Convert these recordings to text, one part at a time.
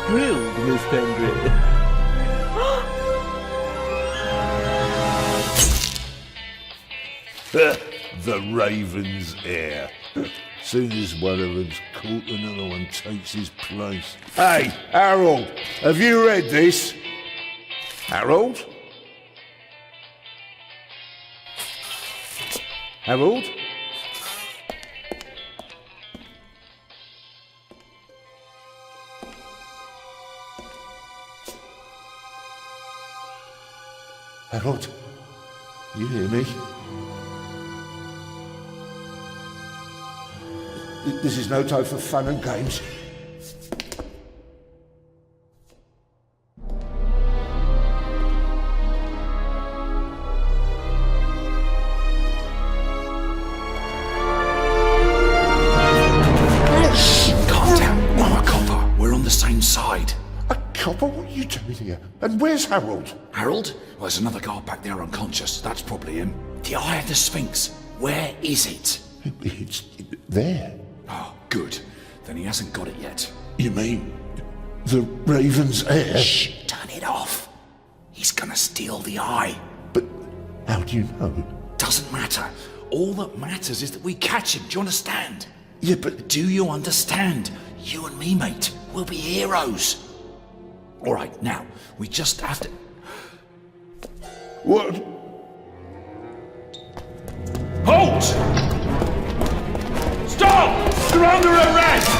grilled, Miss Pendry. The Raven's heir. Soon as one of them's caught, another one takes his place. Hey, Harold, have you read this? Harold? Harold? Harold, you hear me? This is no time for fun and games. Calm down. I'm a copper. We're on the same side. A copper? What are you doing here? And where's Harold? Harold? Well, there's another guard back there unconscious. That's probably him. The Eye of the Sphinx. Where is it? It's there. Oh, good. Then he hasn't got it yet. You mean the Raven's heir? Shh! Turn it off. He's gonna steal the eye. But how do you know? Doesn't matter. All that matters is that we catch him. Do you understand? Yeah, but Do you understand? You and me, mate. We'll be heroes. All right, now, we just have to... what? Halt! Stop! You're under arrest!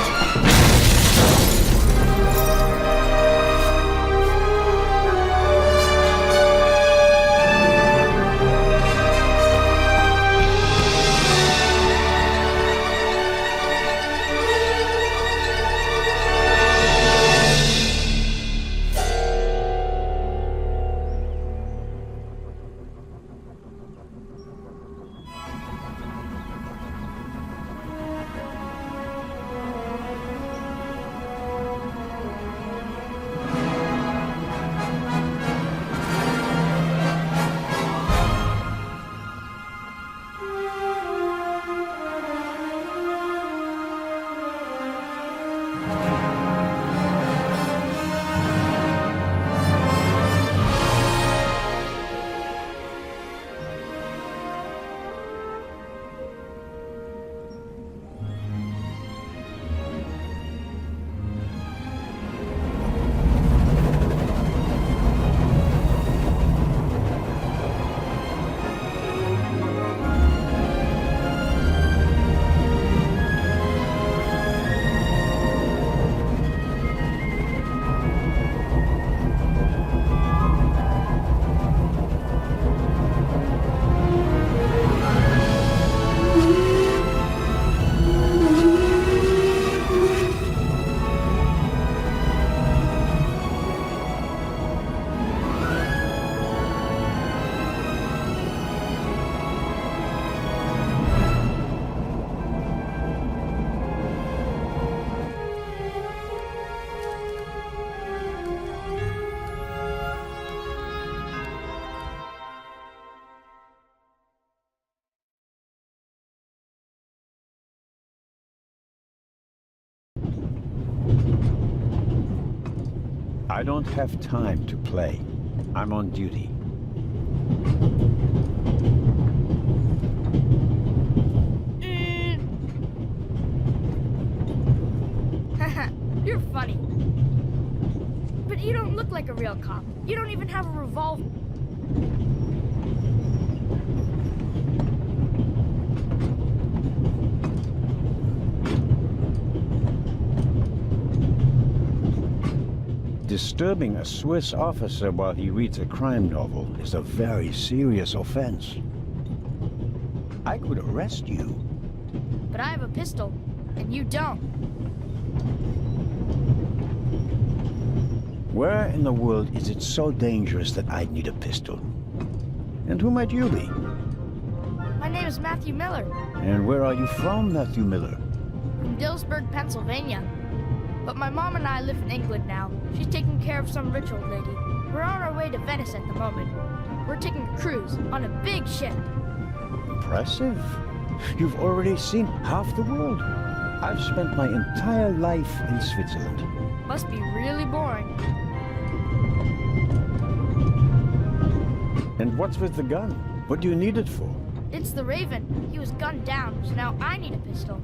I don't have time to play. I'm on duty. Haha, you're funny. But you don't look like a real cop. You don't even have a revolver. Disturbing a Swiss officer while he reads a crime novel is a very serious offense. I could arrest you. But I have a pistol, and you don't. Where in the world is it so dangerous that I'd need a pistol? And who might you be? My name is Matthew Miller, And where are you from, Matthew Miller? from Dillsburg, Pennsylvania. But my mom and I live in England now. She's taking care of some rich old lady. We're on our way to Venice at the moment. We're taking a cruise on a big ship. Impressive. You've already seen half the world. I've spent my entire life in Switzerland. Must be really boring. And what's with the gun? What do you need it for? It's the Raven. He was gunned down, so now I need a pistol.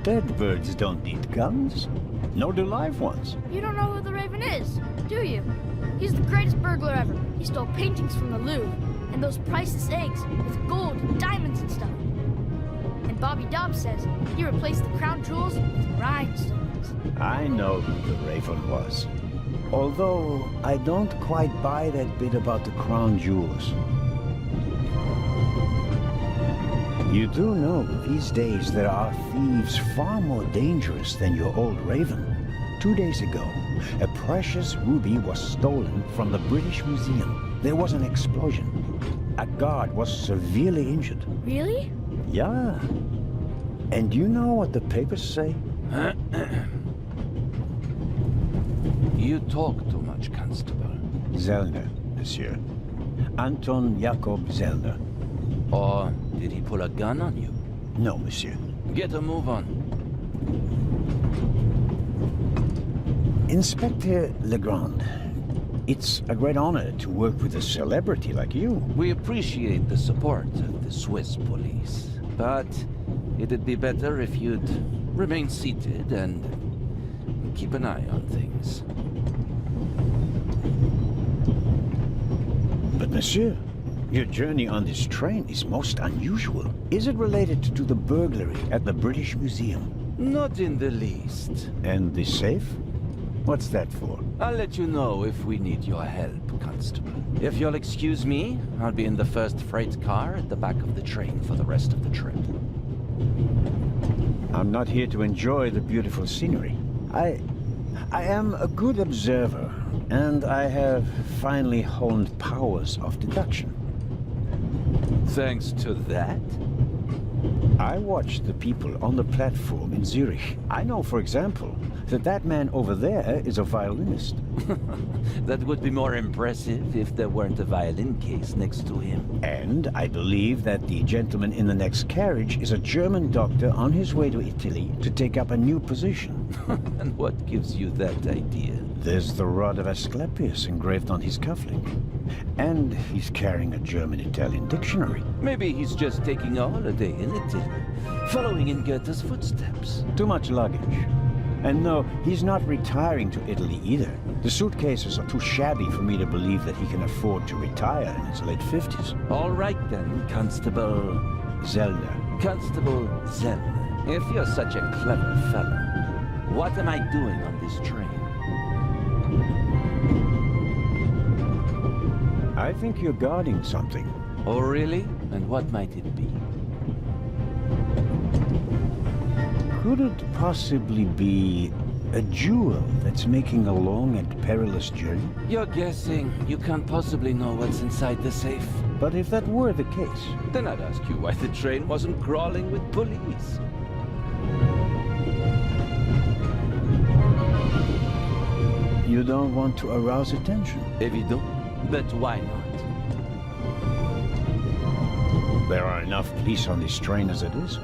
Dead birds don't need guns. Nor do live ones. You don't know who the Raven is, do you? He's the greatest burglar ever. He stole paintings from the Louvre, and those priceless eggs with gold and diamonds and stuff. And Bobby Dobbs says he replaced the crown jewels with rhinestones. I know who the Raven was. Although, I don't quite buy that bit about the crown jewels. You do know these days there are thieves far more dangerous than your old Raven. 2 days ago, a precious ruby was stolen from the British Museum. There was an explosion. A guard was severely injured. Really? Yeah. And you know what the papers say? You talk too much, Constable. Zellner, monsieur. Anton Jakob Zellner. Or did he pull a gun on you? No, monsieur. Get a move on. Inspector Legrand, it's a great honor to work with a celebrity like you. We appreciate the support of the Swiss police, but it'd be better if you'd remain seated and keep an eye on things. But monsieur, your journey on this train is most unusual. Is it related to the burglary at the British Museum? Not in the least. And the safe? What's that for? I'll let you know if we need your help, Constable. If you'll excuse me, I'll be in the first freight car at the back of the train for the rest of the trip. I'm not here to enjoy the beautiful scenery. I am a good observer, and I have finally honed powers of deduction. Thanks to that? I watched the people on the platform in Zurich. I know, for example, that man over there is a violinist. That would be more impressive if there weren't a violin case next to him. And I believe that the gentleman in the next carriage is a German doctor on his way to Italy to take up a new position. And what gives you that idea? There's the rod of Asclepius engraved on his cufflink. And he's carrying a German-Italian dictionary. Maybe he's just taking a holiday in Italy, following in Goethe's footsteps. Too much luggage. And no, he's not retiring to Italy either. The suitcases are too shabby for me to believe that he can afford to retire in his late 50s. All right then, Constable Zellner. Constable Zellner. If you're such a clever fellow, what am I doing on this train? I think you're guarding something. Oh, really? And what might it be? Could it possibly be a jewel that's making a long and perilous journey? You're guessing. You can't possibly know what's inside the safe. But if that were the case... Then I'd ask you why the train wasn't crawling with police. You don't want to arouse attention. Évident. But why not? There are enough police on this train as it is.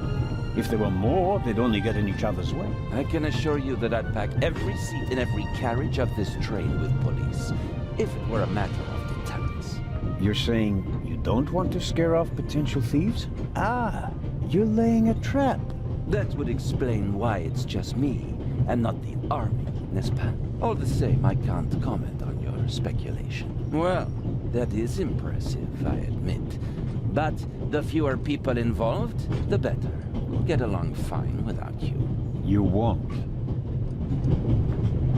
If there were more, they'd only get in each other's way. I can assure you that I'd pack every seat in every carriage of this train with police, if it were a matter of deterrence. You're saying you don't want to scare off potential thieves? Ah, you're laying a trap. That would explain why it's just me, and not the army, n'est-ce pas? All the same, I can't comment on your speculation. Well, that is impressive, I admit. But the fewer people involved, the better. We'll get along fine without you. You won't.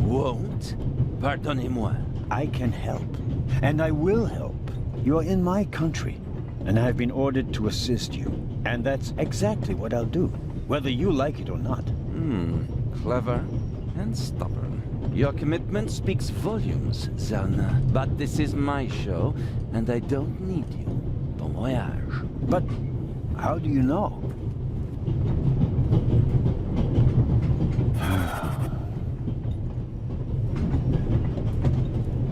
Won't? Pardonnez-moi. I can help. And I will help. You are in my country, and I've been ordered to assist you. And that's exactly what I'll do, whether you like it or not. Clever and stubborn. Your commitment speaks volumes, Zellner. But this is my show, and I don't need you. Bon voyage. But how do you know?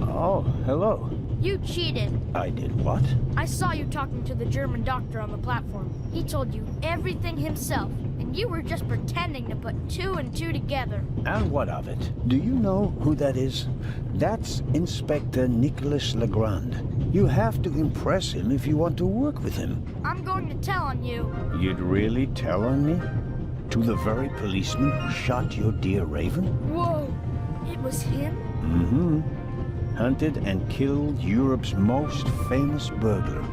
Oh, hello. You cheated. I did what? I saw you talking to the German doctor on the platform. He told you everything himself, and And you were just pretending to put two and two together. And what of it? Do you know who that is? That's Inspector Nicholas Legrand. You have to impress him if you want to work with him. I'm going to tell on you. You'd really tell on me? To the very policeman who shot your dear Raven? Whoa, it was him? Mm-hmm. Hunted and killed Europe's most famous burglar.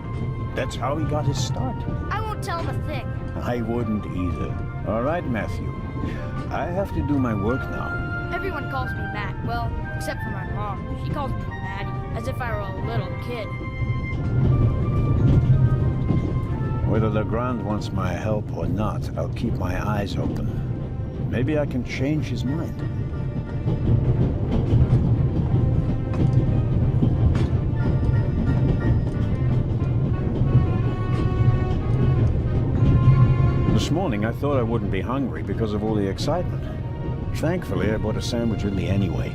That's how he got his start. I won't tell him a thing. I wouldn't either. All right, Matthew. I have to do my work now. Everyone calls me Matt. Well, except for my mom. She calls me Maddie, as if I were a little kid. Whether Legrand wants my help or not, I'll keep my eyes open. Maybe I can change his mind. This morning, I thought I wouldn't be hungry because of all the excitement. Thankfully, I bought a sandwich with me anyway.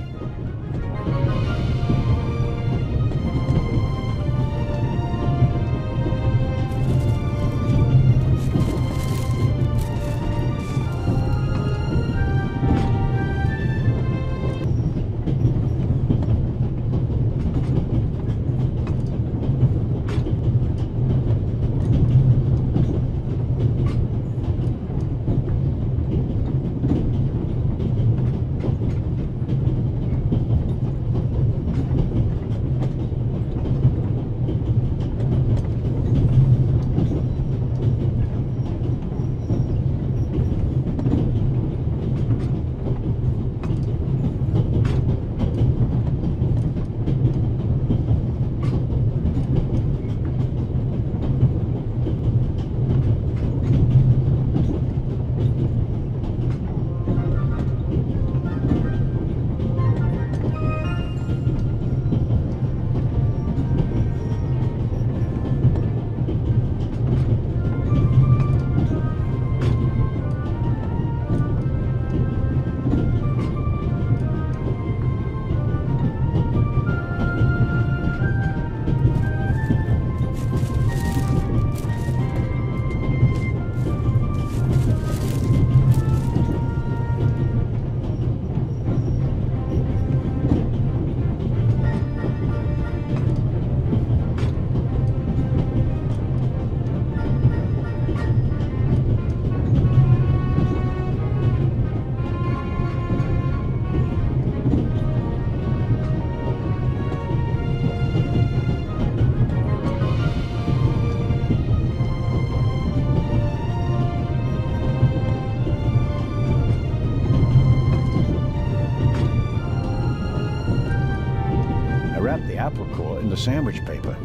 In the sandwich paper.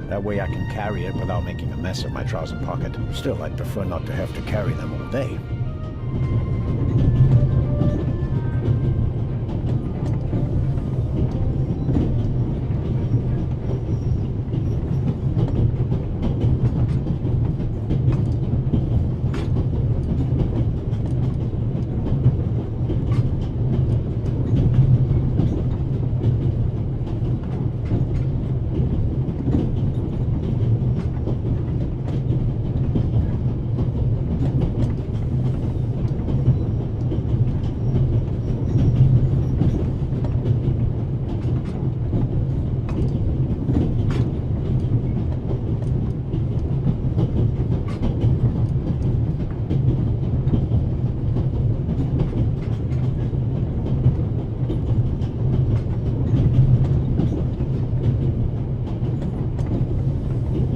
That way I can carry it without making a mess of my trouser pocket. Still, I'd prefer not to have to carry them all day.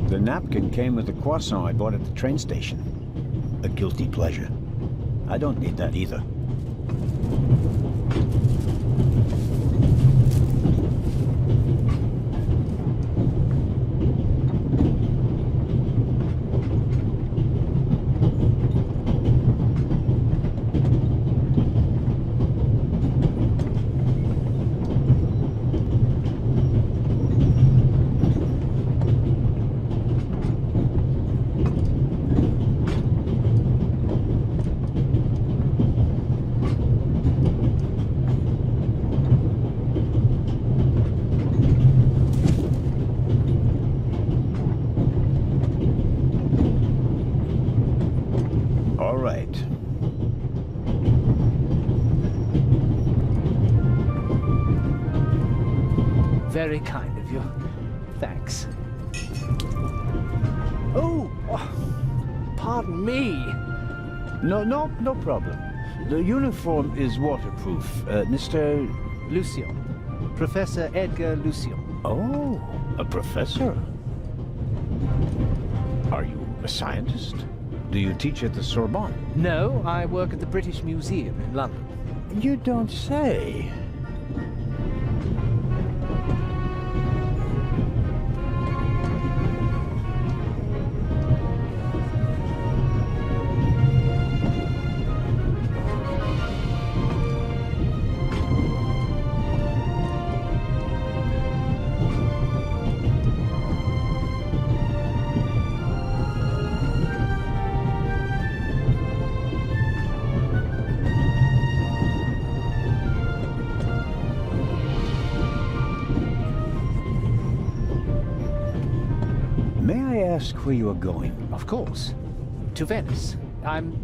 The napkin came with the croissant I bought at the train station. A guilty pleasure. I don't need that either. very kind of you. Thanks. Oh, pardon me. No problem. The uniform is waterproof. Mr. Lucian. Professor Edgar Lucian. Oh, a professor. Are you a scientist? Do you teach at the Sorbonne? No, I work at the British Museum in London. You don't say. May I ask where you are going? Of course. To Venice. I'm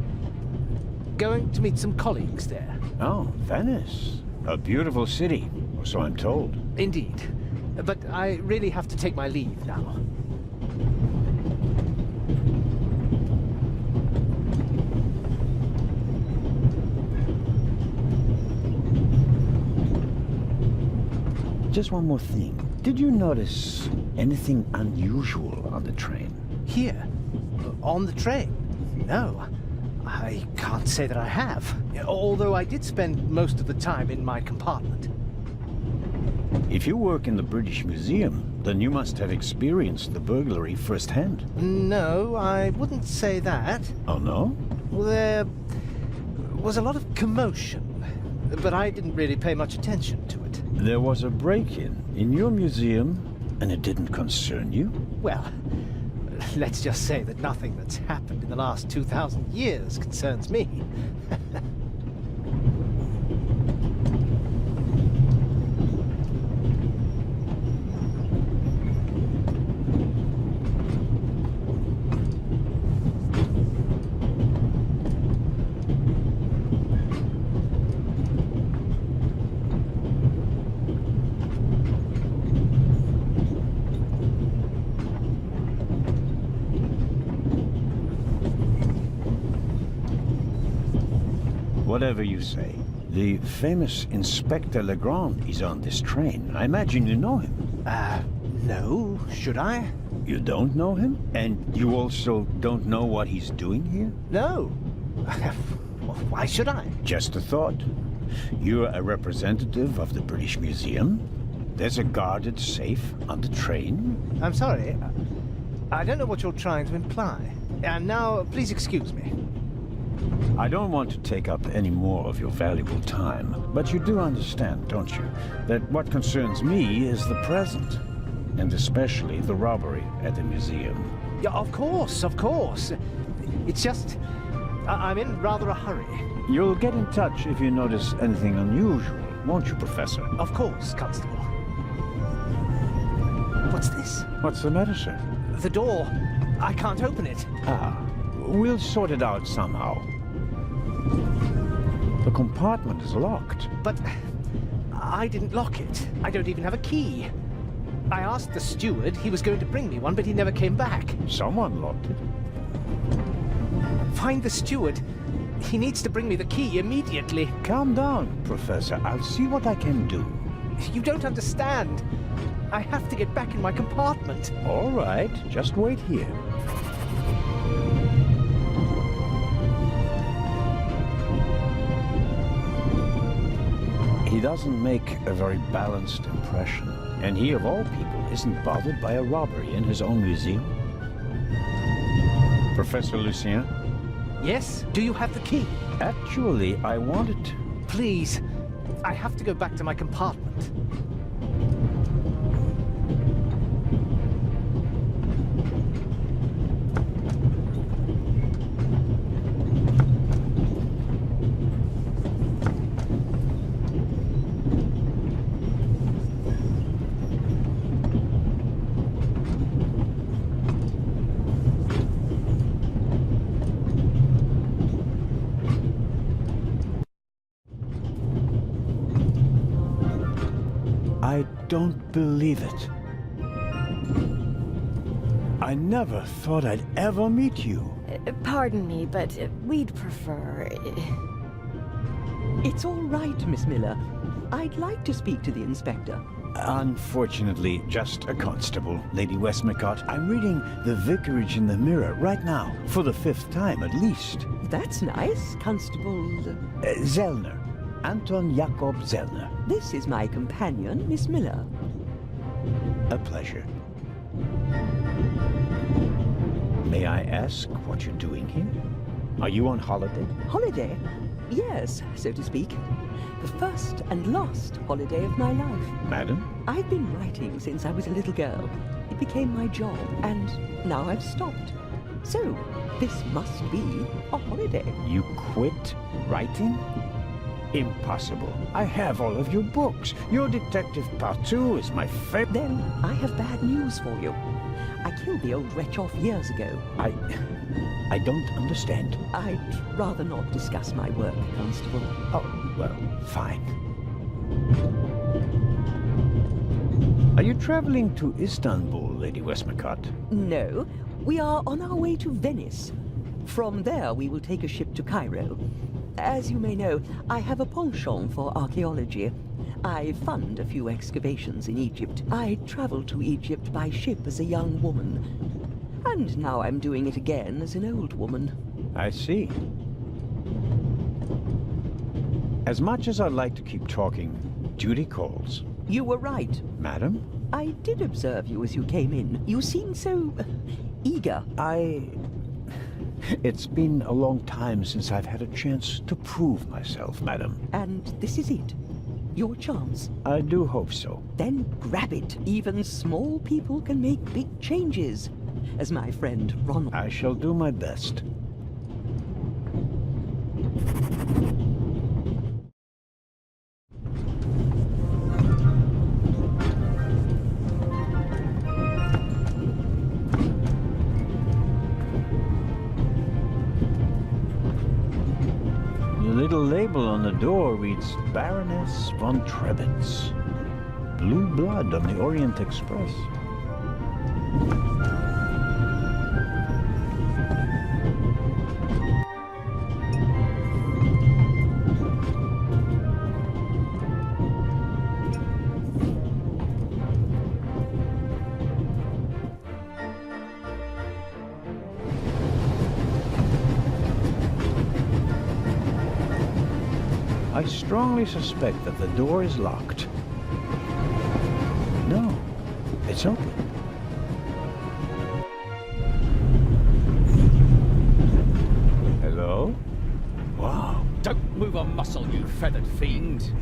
going to meet some colleagues there. Oh, Venice. A beautiful city, or so I'm told. Indeed. But I really have to take my leave now. Just one more thing. Did you notice anything unusual on the train? Here? On the train? No. I can't say that I have. Although I did spend most of the time in my compartment. If you work in the British Museum, then you must have experienced the burglary firsthand. No, I wouldn't say that. Oh, no? There was a lot of commotion, but I didn't really pay much attention to it. There was a break-in in your museum, and it didn't concern you? Well, let's just say that nothing that's happened in the last 2,000 years concerns me. Whatever you say. The famous Inspector Legrand is on this train. I imagine you know him. No, should I? You don't know him? And you also don't know what he's doing here? No. Why should I? Just a thought. You're a representative of the British Museum. There's a guarded safe on the train. I'm sorry. I don't know what you're trying to imply. And now, please excuse me. I don't want to take up any more of your valuable time, but you do understand, don't you, that what concerns me is the present, and especially the robbery at the museum. Yeah, of course, of course. It's just, I'm in rather a hurry. You'll get in touch if you notice anything unusual, won't you, Professor? Of course, Constable. What's this? What's the matter, sir? The door. I can't open it. We'll sort it out somehow. The compartment is locked. But I didn't lock it. I don't even have a key. I asked the steward. He was going to bring me one, but he never came back. Someone locked it. Find the steward. He needs to bring me the key immediately. Calm down, Professor. I'll see what I can do. You don't understand. I have to get back in my compartment. All right, just wait here. He doesn't make a very balanced impression. And he, of all people, isn't bothered by a robbery in his own museum. Professor Lucien? Yes? Do you have the key? Actually, I wanted to. Please. I have to go back to my compartment. I don't believe it. I never thought I'd ever meet you. Pardon me, but we'd prefer... It's all right, Miss Miller. I'd like to speak to the inspector. Unfortunately, just a constable, Lady Westmacott. I'm reading The Vicarage in the Mirror right now, for the 5th time at least. That's nice, Constable... Zellner. Anton Jakob Zellner. This is my companion, Miss Miller. A pleasure. May I ask what you're doing here? Are you on holiday? Holiday? Yes, so to speak. The first and last holiday of my life. Madam? I've been writing since I was a little girl. It became my job, and now I've stopped. So, this must be a holiday. You quit writing? Impossible. I have all of your books. Your Detective Part 2 is my favorite. Then I have bad news for you. I killed the old wretch off years ago. I don't understand. I'd rather not discuss my work, Constable. Oh, well, fine. Are you traveling to Istanbul, Lady Westmacott? No, we are on our way to Venice. From there, we will take a ship to Cairo. As you may know, I have a penchant for archaeology. I fund a few excavations in Egypt. I traveled to Egypt by ship as a young woman. And now I'm doing it again as an old woman. I see. As much as I'd like to keep talking, duty calls. You were right. Madam? I did observe you as you came in. You seemed so... eager. It's been a long time since I've had a chance to prove myself, madam. And this is it. Your chance. I do hope so. Then grab it. Even small people can make big changes. As my friend Ronald... I shall do my best. The little label on the door reads Baroness von Trebitz. Blue blood on the Orient Express. I strongly suspect that the door is locked. No, it's open. Hello? Wow. Don't move a muscle, you feathered fiend.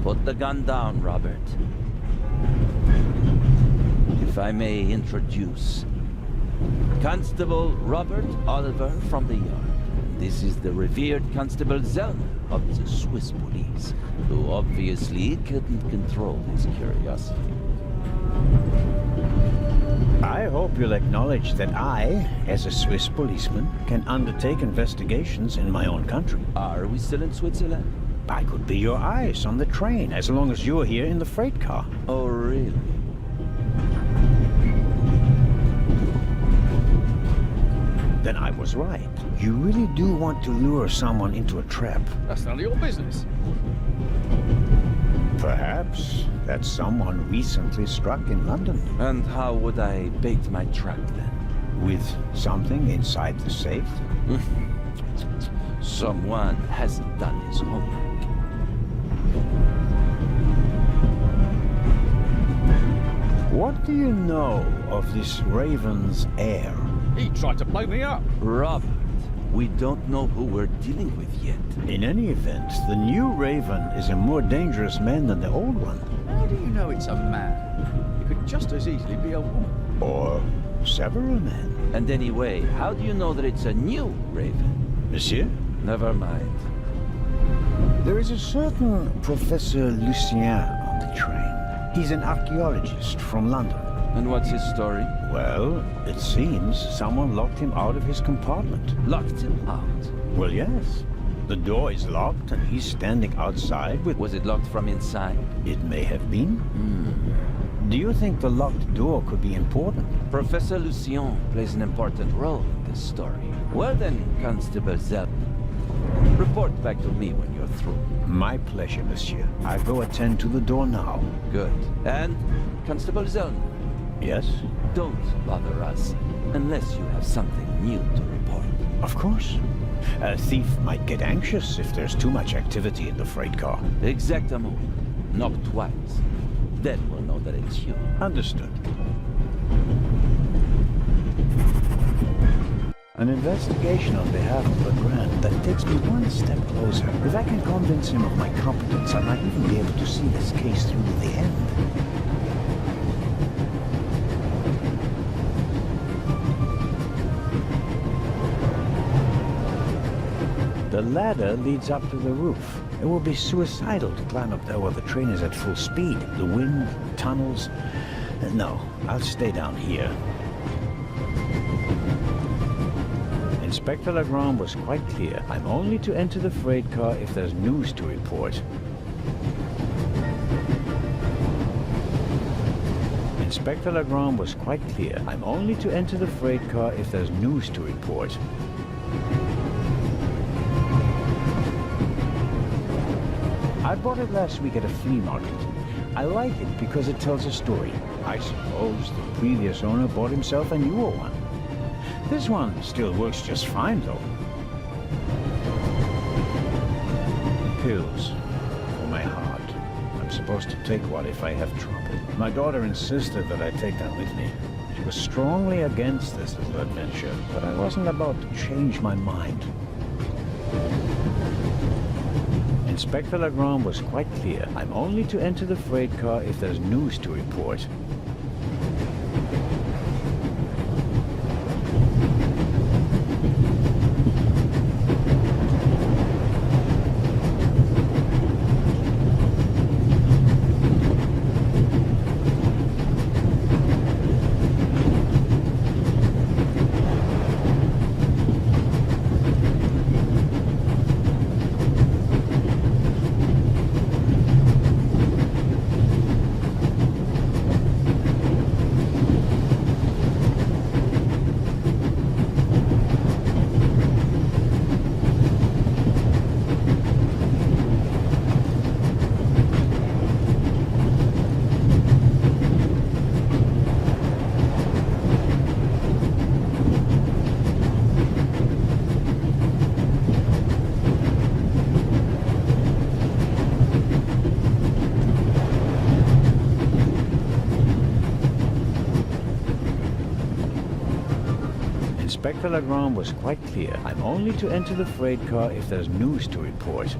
Put the gun down, Robert. If I may introduce Constable Robert Oliver from the Yard. This is the revered Constable Zellner of the Swiss police, who obviously couldn't control his curiosity. I hope you'll acknowledge that I, as a Swiss policeman, can undertake investigations in my own country. Are we still in Switzerland? I could be your eyes on the train, as long as you're here in the freight car. Oh, really? Then I was right. You really do want to lure someone into a trap. That's none of your business. Perhaps that someone recently struck in London. And how would I bait my trap then? With something inside the safe? Someone hasn't done his homework. What do you know of this Raven's heir? He tried to blow me up. Robert, we don't know who we're dealing with yet. In any event, the new Raven is a more dangerous man than the old one. How do you know it's a man? It could just as easily be a woman. Or several men. And anyway, how do you know that it's a new Raven? Monsieur? Never mind. There is a certain Professor Lucien on the train. He's an archaeologist from London. And what's his story? Well, it seems someone locked him out of his compartment. Locked him out. Well, yes. The door is locked and he's standing outside with... Was it locked from inside? It may have been. Do you think the locked door could be important? Professor Lucien plays an important role in this story. Well then, Constable Zell. Report back to me when you're through. My pleasure, monsieur. I go attend to the door now. Good. And, Constable Zell, Yes? don't bother us unless you have something new to report. Of course. A thief might get anxious if there's too much activity in the freight car. Exactement. Knock twice. Then we'll know that it's you. Understood. An investigation on behalf of Legrand that takes me one step closer. If I can convince him of my competence, I might even be able to see this case through to the end. The ladder leads up to the roof. It will be suicidal to climb up there while the train is at full speed. The wind, tunnels... No, I'll stay down here. Inspector Legrand was quite clear. I'm only to enter the freight car if there's news to report. Inspector Legrand was quite clear. I'm only to enter the freight car if there's news to report. I bought it last week at a flea market. I like it because it tells a story. I suppose the previous owner bought himself a newer one. This one still works just fine, though. Pills for my heart. I'm supposed to take one if I have trouble. My daughter insisted that I take that with me. She was strongly against this little adventure, but I wasn't about to change my mind. Inspector Legrand was quite clear. I'm only to enter the freight car if there's news to report. Inspector Legrand was quite clear. I'm only to enter the freight car if there's news to report.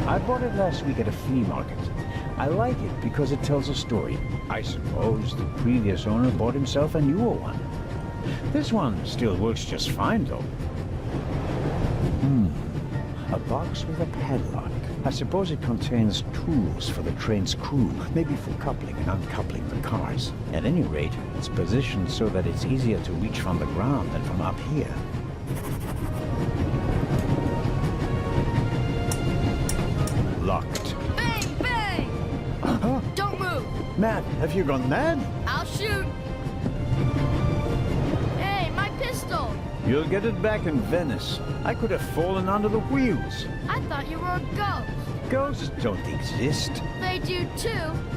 I bought it last week at a flea market. I like it because it tells a story. I suppose the previous owner bought himself a newer one. This one still works just fine, though. A box with a padlock. I suppose it contains tools for the train's crew, maybe for coupling and uncoupling the cars. At any rate, it's positioned so that it's easier to reach from the ground than from up here. Locked. Bang! Bang! Huh? Don't move! Matt, have you gone mad? I'll shoot! Hey, my pistol! You'll get it back in Venice. I could have fallen under the wheels. I thought you were a ghost. Ghosts don't exist. They do too.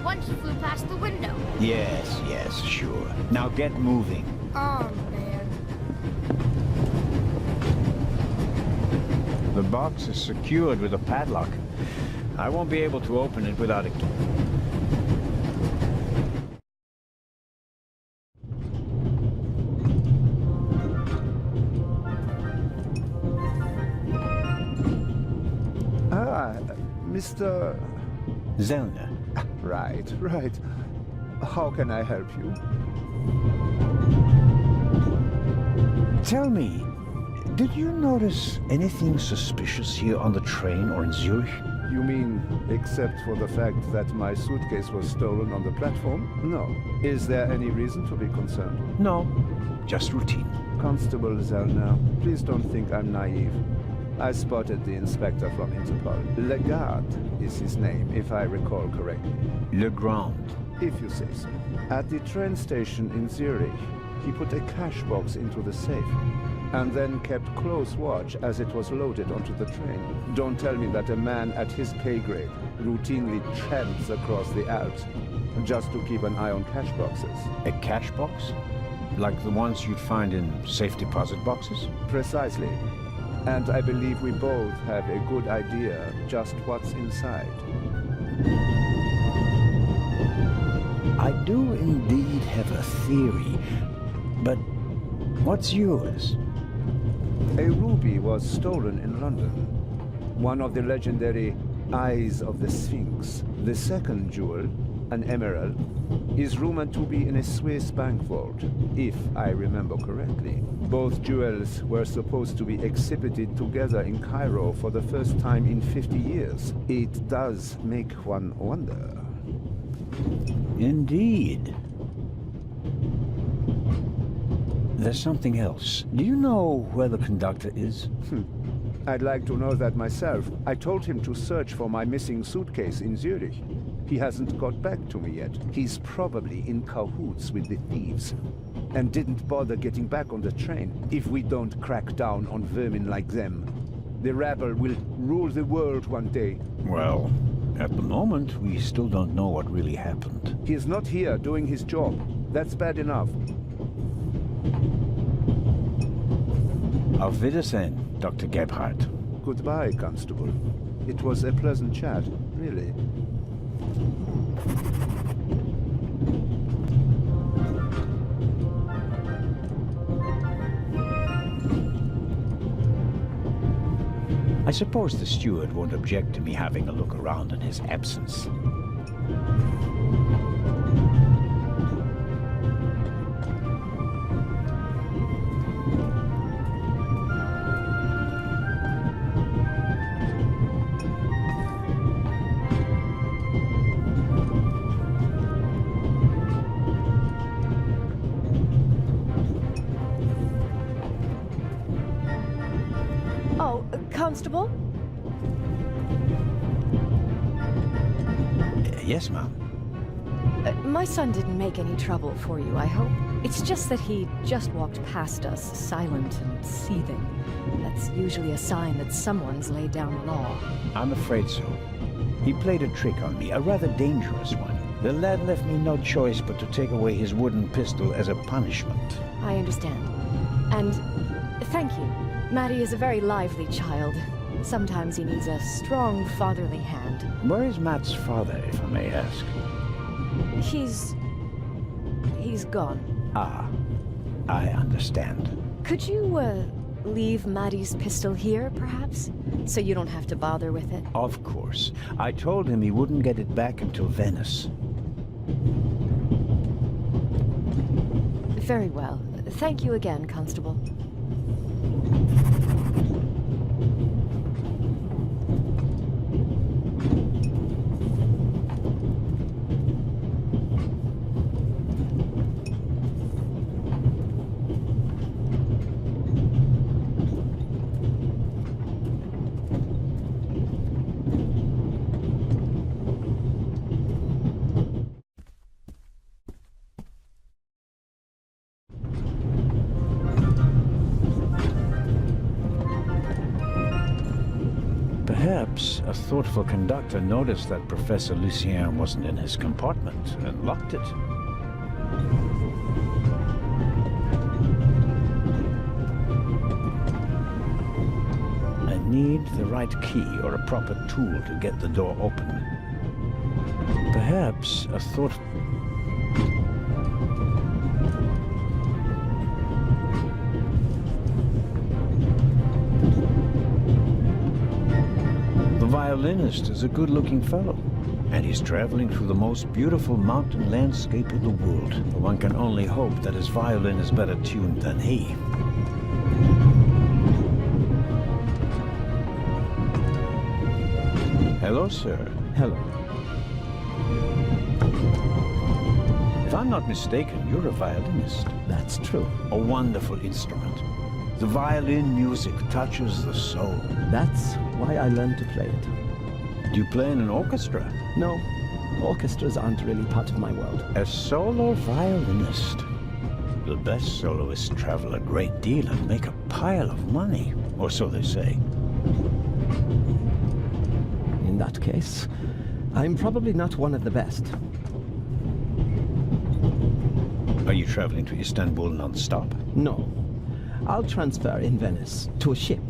One just flew past the window. Yes, sure. Now get moving. Oh, man. The box is secured with a padlock. I won't be able to open it without a key. Mr. Zellner. Right. How can I help you? Tell me, Did you notice anything suspicious here on the train or in Zurich? You mean, except for the fact that my suitcase was stolen on the platform? No. Is there any reason to be concerned? No, just routine. Constable Zellner, please don't think I'm naive. I spotted the inspector from Interpol. Legarde is his name, if I recall correctly. Legrand. If you say so. At the train station in Zurich, he put a cash box into the safe, and then kept close watch as it was loaded onto the train. Don't tell me that a man at his pay grade routinely tramps across the Alps just to keep an eye on cash boxes. A cash box? Like the ones you'd find in safe deposit boxes? Precisely. And I believe we both have a good idea just what's inside. I do indeed have a theory, but what's yours? A ruby was stolen in London. One of the legendary Eyes of the Sphinx. The second jewel, an emerald, is rumored to be in a Swiss bank vault, if I remember correctly. Both jewels were supposed to be exhibited together in Cairo for the first time in 50 years. It does make one wonder. Indeed. There's something else. Do you know where the conductor is? I'd like to know that myself. I told him to search for my missing suitcase in Zurich. He hasn't got back to me yet. He's probably in cahoots with the thieves, and didn't bother getting back on the train. If we don't crack down on vermin like them, the rabble will rule the world one day. Well, at the moment, we still don't know what really happened. He's not here doing his job. That's bad enough. Auf Wiedersehen, Dr. Gebhardt. Goodbye, Constable. It was a pleasant chat, really. I suppose the steward won't object to me having a look around in his absence. Constable? Yes, ma'am. My son didn't make any trouble for you, I hope. It's just that he just walked past us, silent and seething. That's usually a sign that someone's laid down the law. I'm afraid so. He played a trick on me, a rather dangerous one. The lad left me no choice but to take away his wooden pistol as a punishment. I understand. And thank you. Matty is a very lively child. Sometimes he needs a strong fatherly hand. Where is Matt's father, if I may ask? He's gone. Ah, I understand. Could you, leave Matty's pistol here, perhaps? So you don't have to bother with it? Of course. I told him he wouldn't get it back until Venice. Very well. Thank you again, Constable. Perhaps a thoughtful conductor noticed that Professor Lucien wasn't in his compartment and locked it. I need the right key or a proper tool to get the door open. Perhaps a thoughtful... The violinist is a good-looking fellow, and he's traveling through the most beautiful mountain landscape in the world. One can only hope that his violin is better tuned than he. Hello, sir. Hello. If I'm not mistaken, you're a violinist. That's true. A wonderful instrument. The violin music touches the soul. That's why I learned to play it. Do you play in an orchestra? No, orchestras aren't really part of my world. A solo violinist. The best soloists travel a great deal and make a pile of money, or so they say. In that case, I'm probably not one of the best. Are you traveling to Istanbul non-stop? No. I'll transfer in Venice to a ship.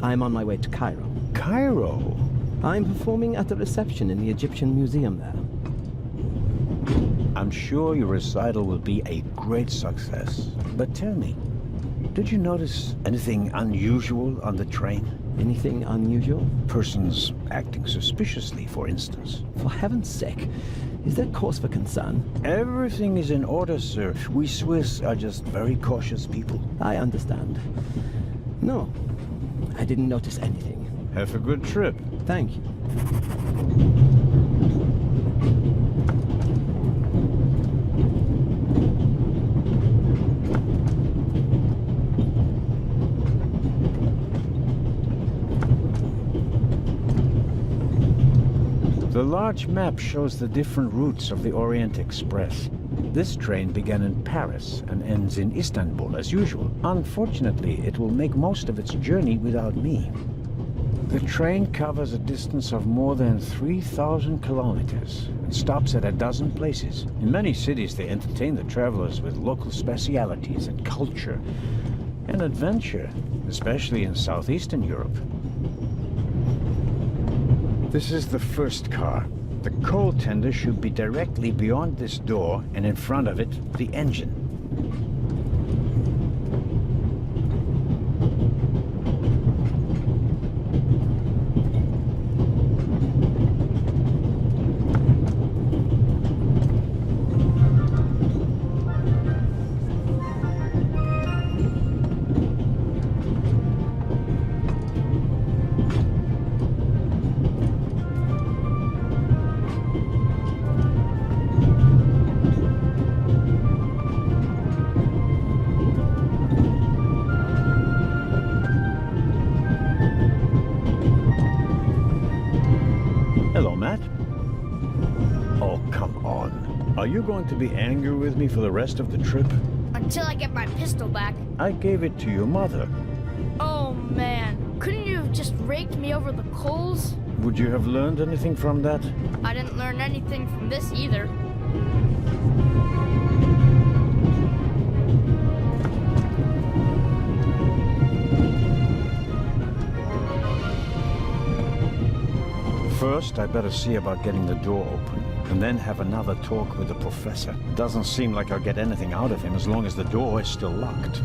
I'm on my way to Cairo. Cairo? I'm performing at the reception in the Egyptian Museum there. I'm sure your recital will be a great success. But tell me, did you notice anything unusual on the train? Anything unusual? Persons acting suspiciously, for instance. For heaven's sake, is there cause for concern? Everything is in order, sir. We Swiss are just very cautious people. I understand. No, I didn't notice anything. Have a good trip. Thank you. The large map shows the different routes of the Orient Express. This train began in Paris and ends in Istanbul as usual. Unfortunately, it will make most of its journey without me. The train covers a distance of more than 3,000 kilometers and stops at a dozen places. In many cities, they entertain the travelers with local specialities and culture and adventure, especially in southeastern Europe. This is the first car. The coal tender should be directly beyond this door, and in front of it, the engine. Hello, Matt. Oh, come on. Are you going to be angry with me for the rest of the trip? Until I get my pistol back. I gave it to your mother. Oh, man. Couldn't you have just raked me over the coals? Would you have learned anything from that? I didn't learn anything from this either. First, I better see about getting the door open, and then have another talk with the professor. It doesn't seem like I'll get anything out of him as long as the door is still locked.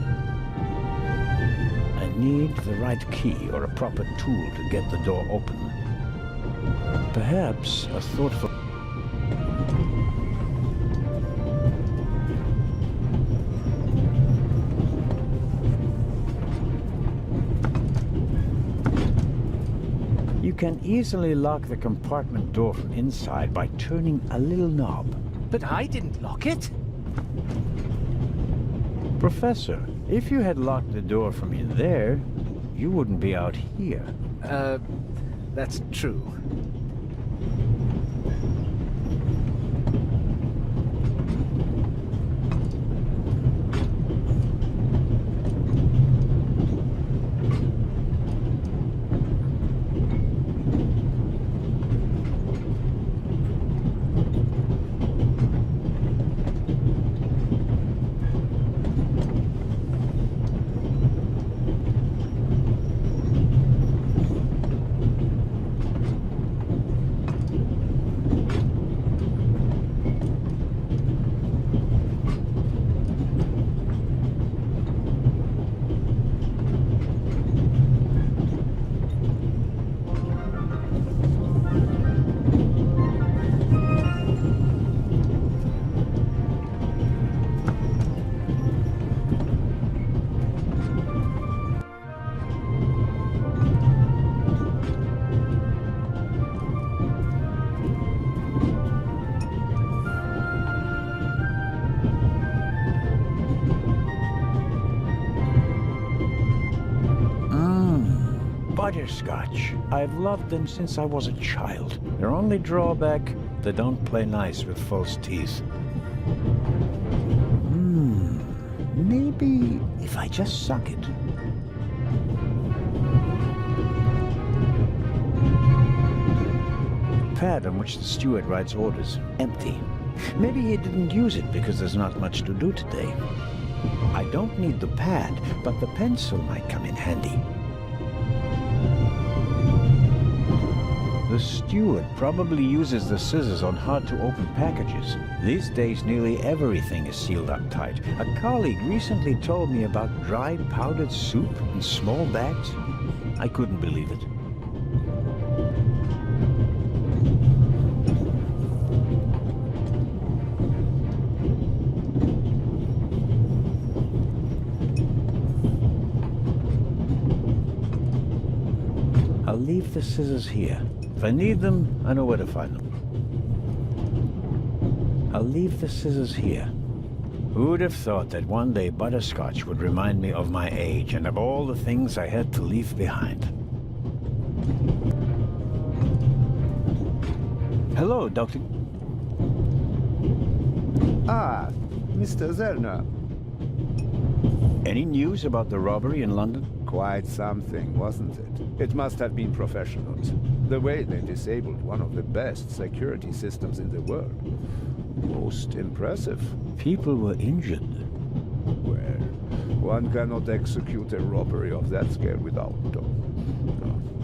I need the right key or a proper tool to get the door open. Perhaps a thoughtful... You can easily lock the compartment door from inside by turning a little knob. But I didn't lock it. Professor, if you had locked the door from in there, you wouldn't be out here. That's true. Butterscotch. I've loved them since I was a child. Their only drawback, they don't play nice with false teeth. Maybe if I just suck it. The pad on which the steward writes orders, empty. Maybe he didn't use it because there's not much to do today. I don't need the pad, but the pencil might come in handy. The steward probably uses the scissors on hard-to-open packages. These days, nearly everything is sealed up tight. A colleague recently told me about dried powdered soup in small bags. I couldn't believe it. I'll leave the scissors here. If I need them, I know where to find them. I'll leave the scissors here. Who'd have thought that one day Butterscotch would remind me of my age and of all the things I had to leave behind. Hello, Doctor. Ah, Mr. Zellner. Any news about the robbery in London? Quite something, wasn't it? It must have been professionals. The way they disabled one of the best security systems in the world. Most impressive. People were injured. Well, one cannot execute a robbery of that scale without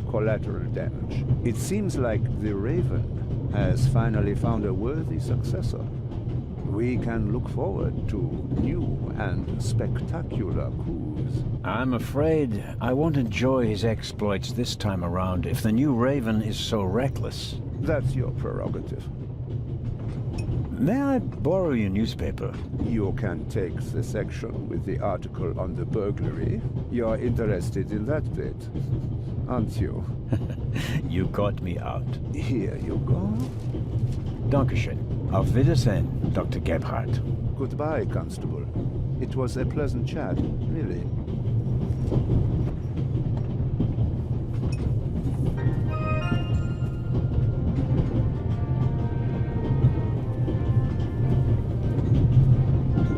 collateral damage. It seems like the Raven has finally found a worthy successor. We can look forward to new and spectacular coups. I'm afraid I won't enjoy his exploits this time around if the new Raven is so reckless. That's your prerogative. May I borrow your newspaper? You can take the section with the article on the burglary. You're interested in that bit, aren't you? You caught me out. Here you go. Dankeschön. Auf Wiedersehen, Dr. Gebhardt. Goodbye, Constable. It was a pleasant chat, really.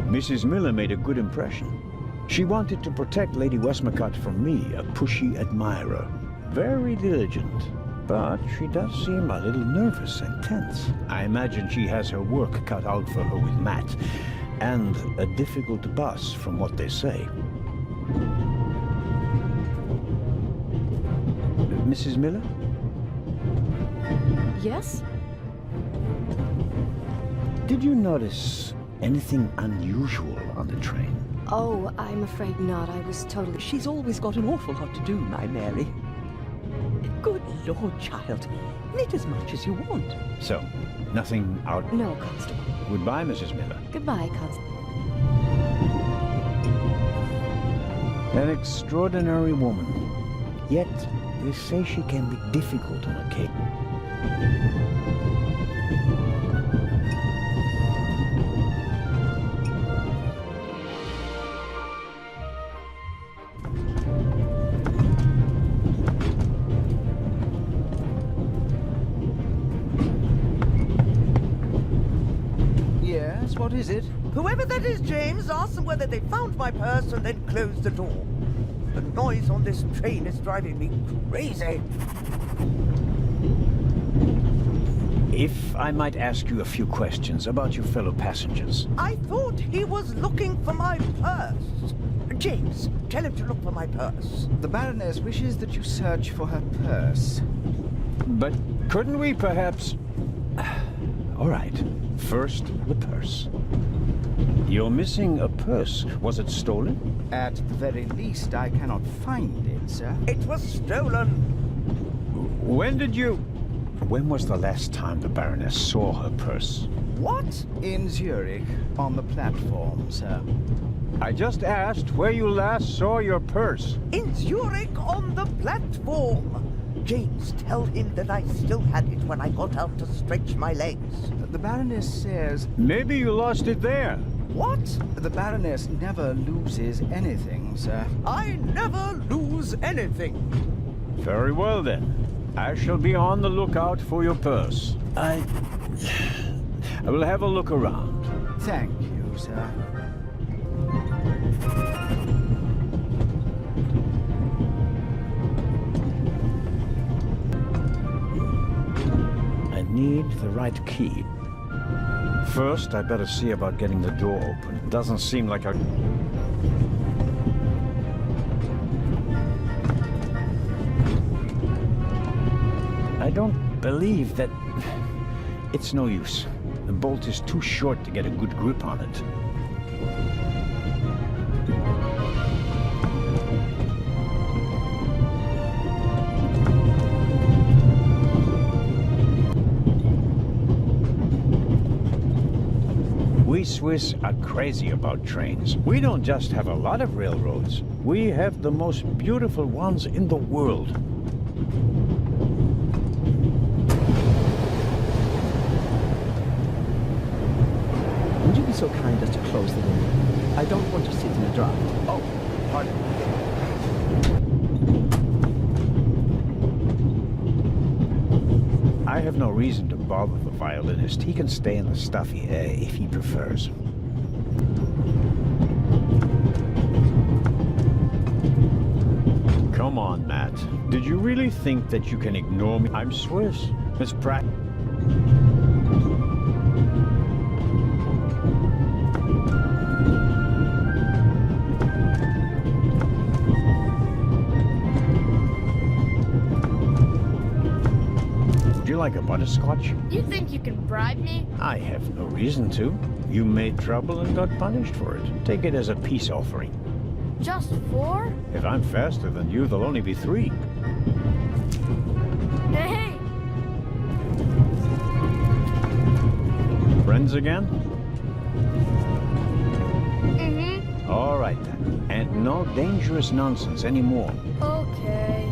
Mrs. Miller made a good impression. She wanted to protect Lady Westmacott from me, a pushy admirer. Very diligent. But she does seem a little nervous and tense. I imagine she has her work cut out for her with Matt. And a difficult boss, from what they say. Mrs. Miller? Yes? Did you notice anything unusual on the train? Oh, I'm afraid not. I was totally... She's always got an awful lot to do, my Mary. Good Lord, child. Knit as much as you want. So, nothing out... No, Constable. Goodbye, Mrs. Miller. Goodbye, Constable. An extraordinary woman. Yet, they say she can be difficult on occasion. Yes, what is it? Whoever that is, James, ask them whether they found my purse and then closed the door. The noise on this train is driving me crazy. If I might ask you a few questions about your fellow passengers. I thought he was looking for my purse. James, tell him to look for my purse. The Baroness wishes that you search for her purse. But couldn't we perhaps... All right. First, the purse. You're missing a purse. Was it stolen? At the very least, I cannot find it, sir. It was stolen. When did you... When was the last time the Baroness saw her purse? What? In Zurich, on the platform, sir. I just asked where you last saw your purse. In Zurich on the platform. James, tell him that I still had it when I got out to stretch my legs. The Baroness says... Maybe you lost it there. What? The Baroness never loses anything, sir. I never lose anything. Very well then. I shall be on the lookout for your purse. I will have a look around. Thank you, sir. I need the right key. First, I better see about getting the door open. Doesn't seem like a... I don't believe that... It's no use. The bolt is too short to get a good grip on it. We Swiss are crazy about trains. We don't just have a lot of railroads. We have the most beautiful ones in the world. Would you be so kind as to close the window? I don't want to sit in a draft. Oh, pardon. I have no reason to bother the violinist. He can stay in the stuffy air if he prefers. Come on, Matt. Did you really think that you can ignore me? I'm Swiss. Miss Pratt. Like a butterscotch? You think you can bribe me? I have no reason to. You made trouble and got punished for it. Take it as a peace offering. Just 4? If I'm faster than you, there'll only be 3. Hey! Friends again? Mm-hmm. All right then. And no dangerous nonsense anymore. Okay.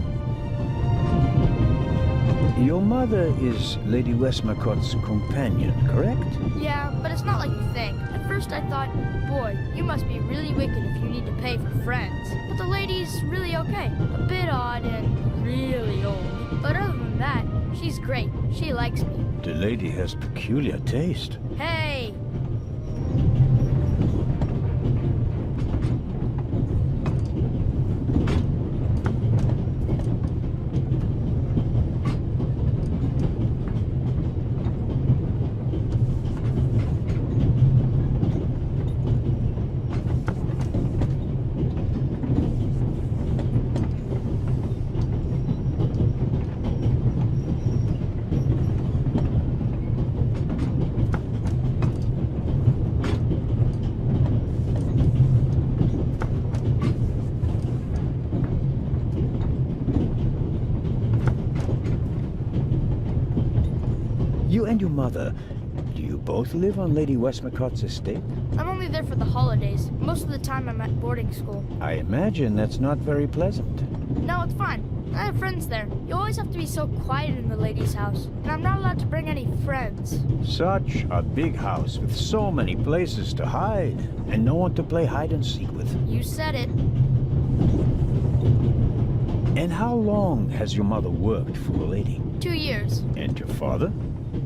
Your mother is Lady Westmacott's companion, correct? Yeah, but it's not like you think. At first I thought, boy, you must be really wicked if you need to pay for friends. But the lady's really okay. A bit odd and really old. But other than that, she's great. She likes me. The lady has peculiar taste. Hey! You and your mother, do you both live on Lady Westmacott's estate? I'm only there for the holidays. Most of the time I'm at boarding school. I imagine that's not very pleasant. No, it's fine. I have friends there. You always have to be so quiet in the lady's house. And I'm not allowed to bring any friends. Such a big house with so many places to hide, and no one to play hide and seek with. You said it. And how long has your mother worked for the lady? 2 years. And your father?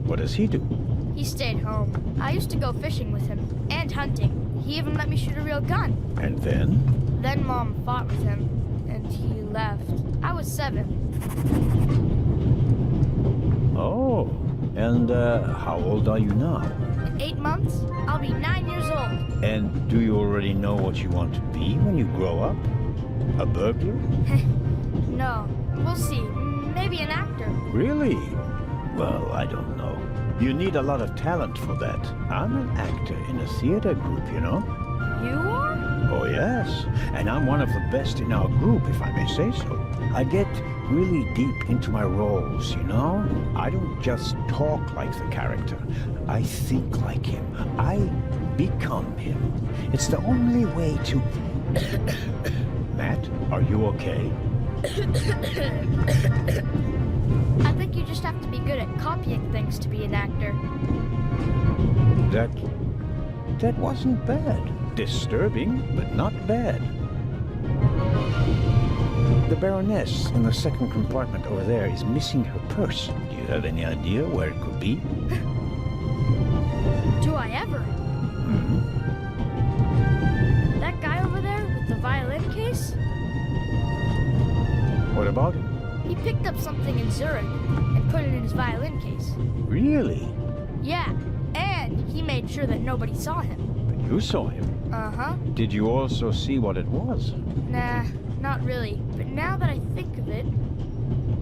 What does he do? He stayed home. I used to go fishing with him, and hunting. He even let me shoot a real gun. And then? Then Mom fought with him, and he left. I was 7. Oh, and how old are you now? In 8 months, I'll be 9 years old. And do you already know what you want to be when you grow up? A burglar? No, we'll see. Maybe an actor. Really? Well, I don't know. You need a lot of talent for that. I'm an actor in a theater group, you know? You are? Oh, yes. And I'm one of the best in our group, if I may say so. I get really deep into my roles, you know? I don't just talk like the character. I think like him. I become him. It's the only way to... Matt, are you okay? I think you just have to be good at copying things to be an actor. That wasn't bad. Disturbing, but not bad. The Baroness in the second compartment over there is missing her purse. Do you have any idea where it could be? Do I ever? That guy over there with the violin case? What about him? He picked up something in Zurich and put it in his violin case. Really? Yeah, and he made sure that nobody saw him. But you saw him. Uh-huh. Did you also see what it was? Nah, not really. But now that I think of it,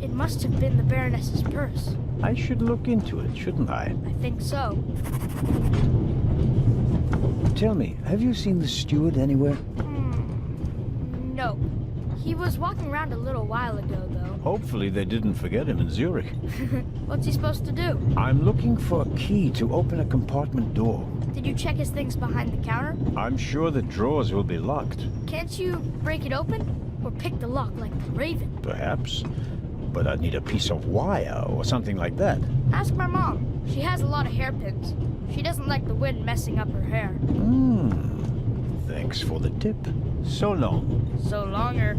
it must have been the Baroness's purse. I should look into it, shouldn't I? I think so. Tell me, have you seen the steward anywhere? No. He was walking around a little while ago, though. Hopefully they didn't forget him in Zurich. What's he supposed to do? I'm looking for a key to open a compartment door. Did you check his things behind the counter? I'm sure the drawers will be locked. Can't you break it open? Or pick the lock like the Raven? Perhaps. But I'd need a piece of wire or something like that. Ask my mom. She has a lot of hairpins. She doesn't like the wind messing up her hair. Thanks for the tip. So long. So longer.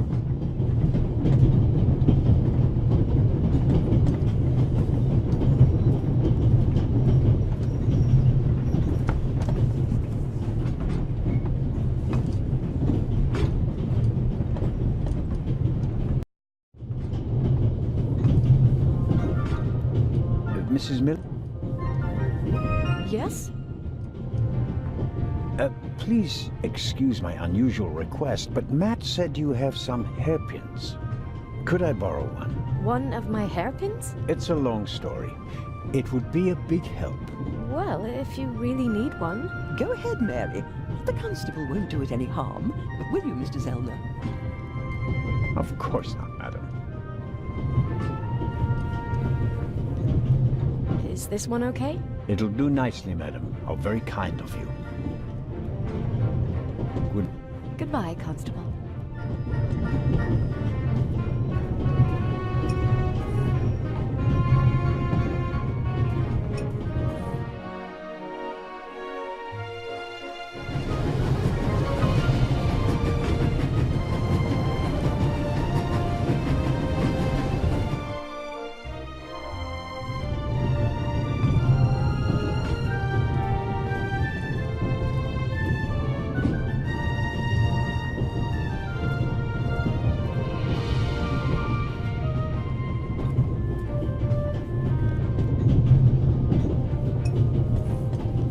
Mrs. Miller? Yes? Please excuse my unusual request, but Matt said you have some hairpins. Could I borrow one? One of my hairpins? It's a long story. It would be a big help. Well, if you really need one. Go ahead, Mary. The constable won't do it any harm. Will you, Mr. Zellner? Of course not, madam. Is this one okay? It'll do nicely, madam. How very kind of you. Goodbye, Constable.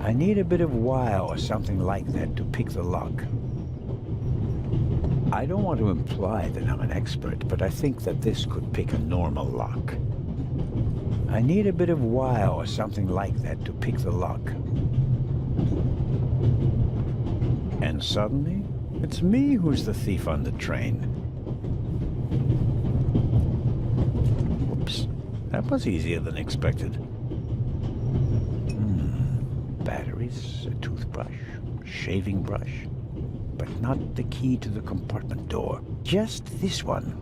I need a bit of wire or something like that to pick the lock. I don't want to imply that I'm an expert, but I think that this could pick a normal lock. I need a bit of wire or something like that to pick the lock. And suddenly, it's me who's the thief on the train. Whoops, that was easier than expected. Batteries, a toothbrush, shaving brush, but not the key to the compartment door. Just this one.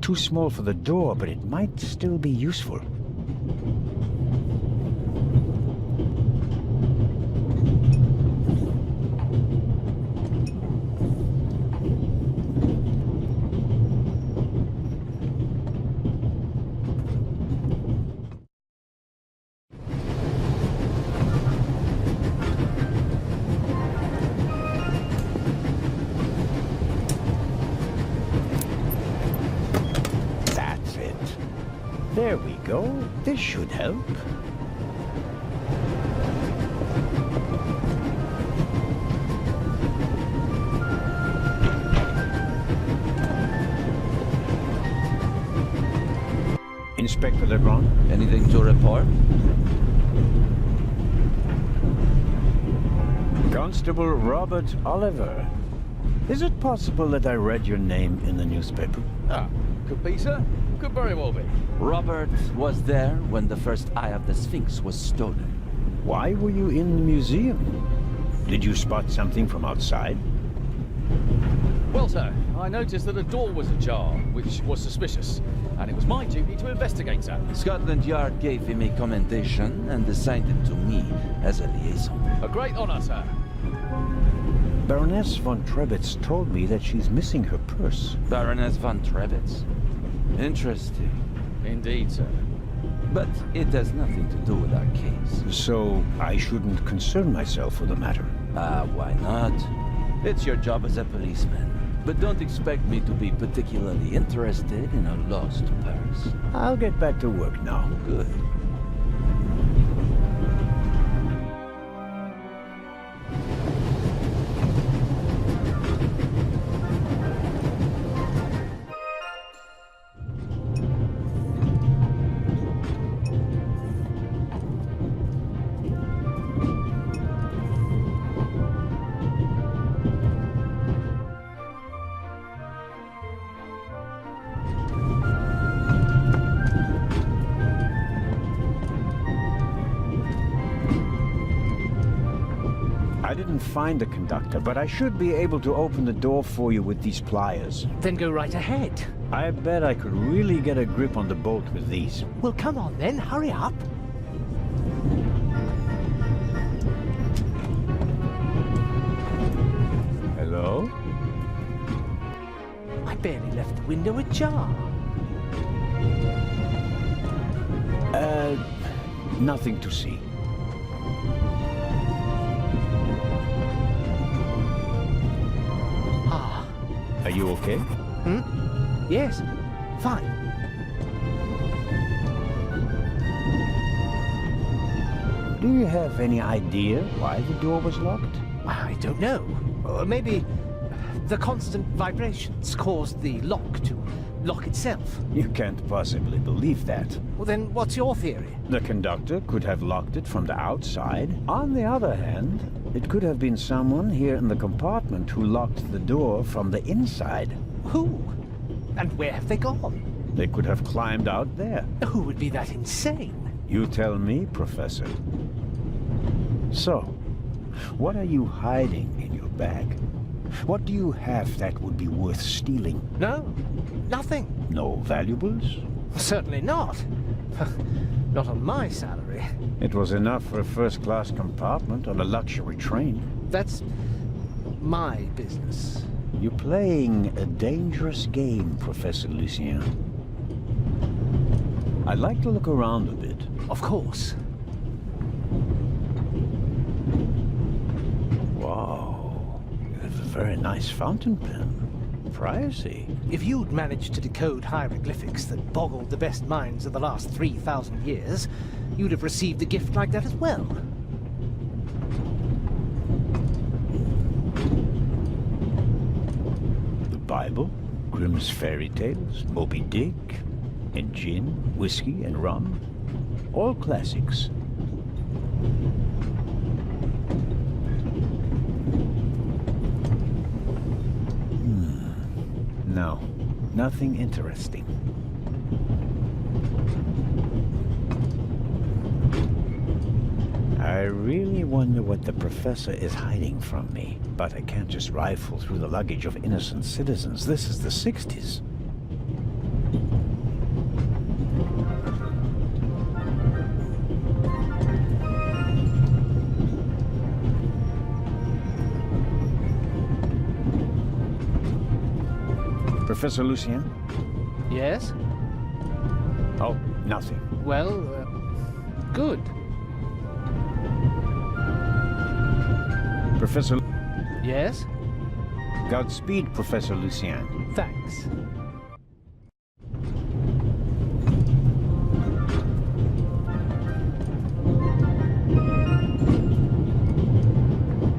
Too small for the door, but it might still be useful. There we go. This should help. Inspector Legrand? Anything to report? Constable Robert Oliver. Is it possible that I read your name in the newspaper? Ah, could be, sir. Could very well be. Robert was there when the first eye of the Sphinx was stolen. Why were you in the museum? Did you spot something from outside? Well, sir, I noticed that a door was ajar, which was suspicious, and it was my duty to investigate, sir. Scotland Yard gave him a commendation and assigned him to me as a liaison. A great honor, sir. Baroness von Trebitz told me that she's missing her purse. Baroness von Trebitz. Interesting. Indeed, sir. But it has nothing to do with our case. So I shouldn't concern myself with the matter. Why not? It's your job as a policeman. But don't expect me to be particularly interested in a lost purse. I'll get back to work now. Good. I didn't find the conductor, but I should be able to open the door for you with these pliers. Then go right ahead. I bet I could really get a grip on the bolt with these. Well, come on then, hurry up. Hello? I barely left the window ajar. Nothing to see. Ah. Are you okay? Yes, fine. Do you have any idea why the door was locked? I don't know. Maybe the constant vibrations caused the lock to lock itself. You can't possibly believe that. Well, then what's your theory? The conductor could have locked it from the outside. On the other hand, it could have been someone here in the compartment who locked the door from the inside. Who? And where have they gone? They could have climbed out there. Who would be that insane? You tell me, Professor. So, what are you hiding in your bag? What do you have that would be worth stealing? No, nothing. No valuables? Certainly not. Not on my salary. It was enough for a first-class compartment on a luxury train. That's my business. You're playing a dangerous game, Professor Lucien. I'd like to look around a bit. Of course. Wow, you have a very nice fountain pen. Pricey. If you'd managed to decode hieroglyphics that boggled the best minds of the last 3,000 years, you'd have received a gift like that as well. The Bible, Grimm's fairy tales, Moby Dick, and gin, whiskey, and rum. All classics. No, nothing interesting. I really wonder what the professor is hiding from me. But I can't just rifle through the luggage of innocent citizens. This is the 60s. Professor Lucien? Yes? Oh, nothing. Well, good. Professor... Yes? Godspeed, Professor Lucien. Thanks.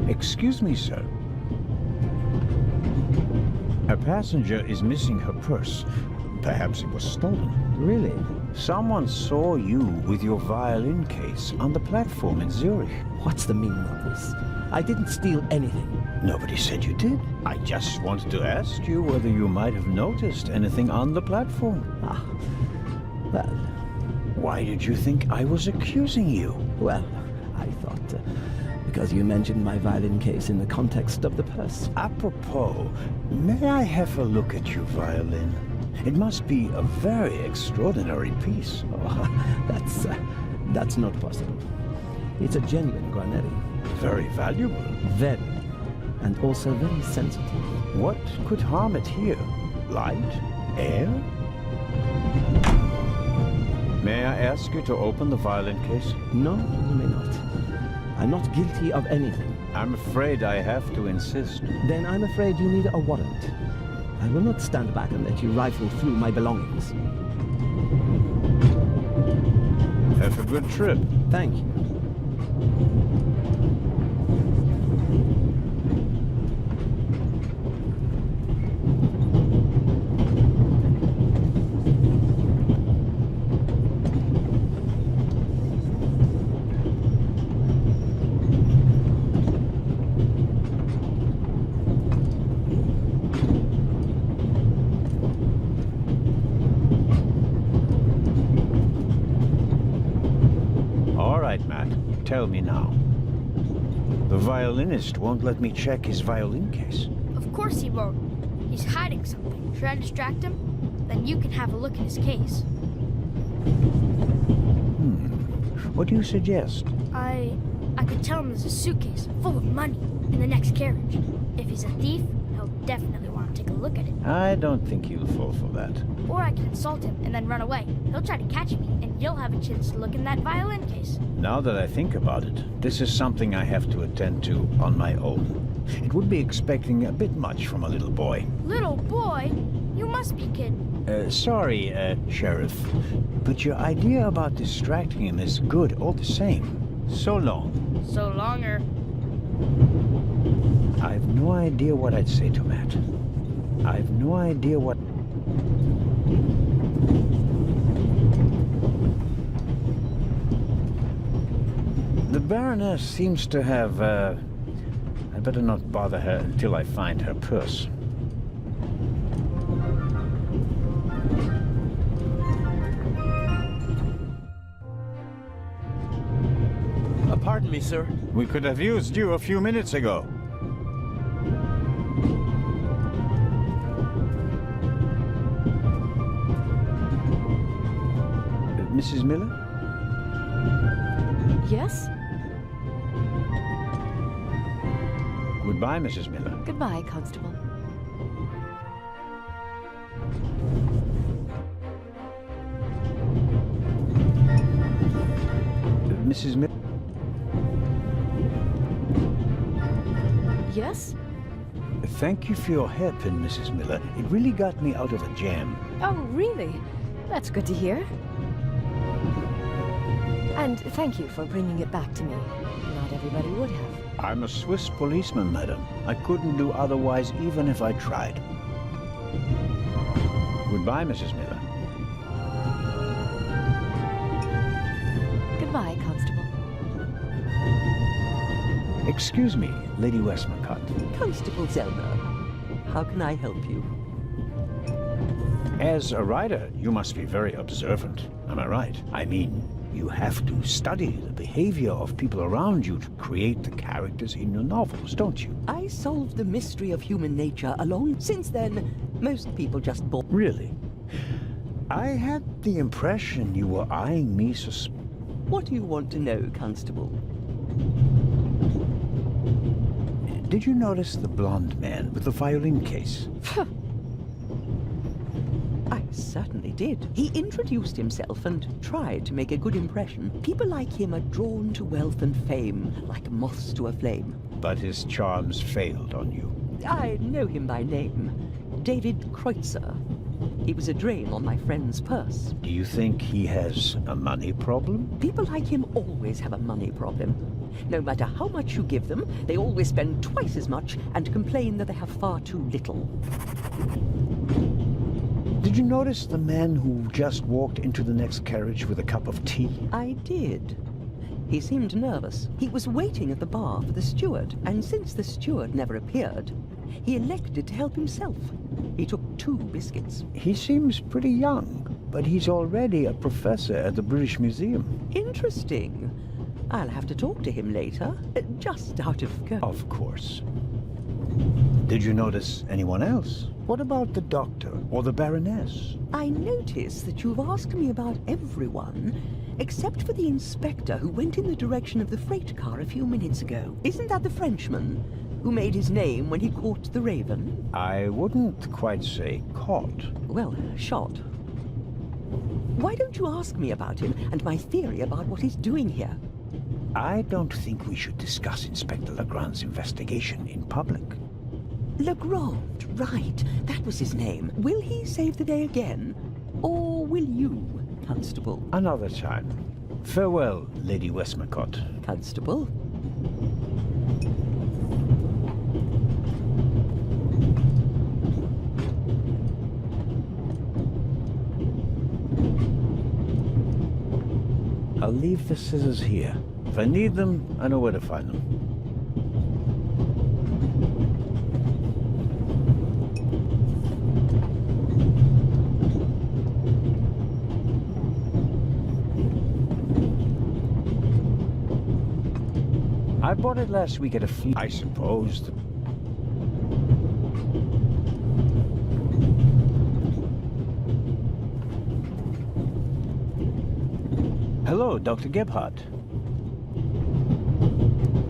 Excuse me, sir. A passenger is missing her purse. Perhaps it was stolen. Really? Someone saw you with your violin case on the platform in Zurich. What's the meaning of this? I didn't steal anything. Nobody said you did. I just wanted to ask you whether you might have noticed anything on the platform. Ah, well... Why did you think I was accusing you? Well, I thought... because you mentioned my violin case in the context of the purse. Apropos, may I have a look at your violin? It must be a very extraordinary piece. Oh, that's not possible. It's a genuine Guarneri. Very valuable. Very. and also very sensitive. What could harm it here? Light? Air? May I ask you to open the violin case? No, you may not. I'm not guilty of anything. I'm afraid I have to insist. Then I'm afraid you need a warrant. I will not stand back and let you rifle through my belongings. Have a good trip. Thank you. Tell me now. The violinist won't let me check his violin case. Of course he won't. He's hiding something. Should I distract him? Then you can have a look at his case. What do you suggest? I could tell him there's a suitcase full of money in the next carriage. If he's a thief, he'll definitely want to take a look at it. I don't think he'll fall for that. Or I can insult him and then run away. He'll try to catch me, and you'll have a chance to look in that violin case. Now that I think about it, this is something I have to attend to on my own. It would be expecting a bit much from a little boy. Little boy? You must be kidding. Sorry, Sheriff, but your idea about distracting him is good all the same. So long. So longer. I've no idea what I'd say to Matt. I've no idea what... The Baroness seems to have, I better not bother her until I find her purse. Pardon me, sir. We could have used you a few minutes ago. Mrs. Miller? Yes? Goodbye, Mrs. Miller. Goodbye, Constable. Mrs. Miller? Yes? Thank you for your hairpin, Mrs. Miller. It really got me out of a jam. Oh, really? That's good to hear. And thank you for bringing it back to me. Not everybody would have. I'm a Swiss policeman, madam. I couldn't do otherwise even if I tried. Goodbye, Mrs. Miller. Goodbye, Constable. Excuse me, Lady Westmacott. Constable Zelda, how can I help you? As a writer, you must be very observant. Am I right? I mean, you have to study the behavior of people around you to create the characters in your novels, don't you? I solved the mystery of human nature alone. Since then, most people just bought... Really? I had the impression you were eyeing me What do you want to know, Constable? Did you notice the blonde man with the violin case? I certainly did. He introduced himself and tried to make a good impression. People like him are drawn to wealth and fame, like moths to a flame. But his charms failed on you. I know him by name. David Kreutzer. He was a drain on my friend's purse. Do you think he has a money problem? People like him always have a money problem. No matter how much you give them, they always spend twice as much and complain that they have far too little. Did you notice the man who just walked into the next carriage with a cup of tea? I did. He seemed nervous. He was waiting at the bar for the steward, and since the steward never appeared, he elected to help himself. He took 2 biscuits. He seems pretty young, but he's already a professor at the British Museum. Interesting. I'll have to talk to him later, just out of courtesy. Of course. Did you notice anyone else? What about the doctor or the Baroness? I notice that you've asked me about everyone, except for the inspector who went in the direction of the freight car a few minutes ago. Isn't that the Frenchman? who made his name when he caught the raven? I wouldn't quite say caught. Well, shot. Why don't you ask me about him and my theory about what he's doing here? I don't think we should discuss Inspector Legrand's investigation in public. Legrand, right. That was his name. Will he save the day again? Or will you, Constable? Another time. Farewell, Lady Westmacott. Constable? I'll leave the scissors here. If I need them, I know where to find them. I bought it last week at a flea. I suppose. Hello, Dr. Gebhardt.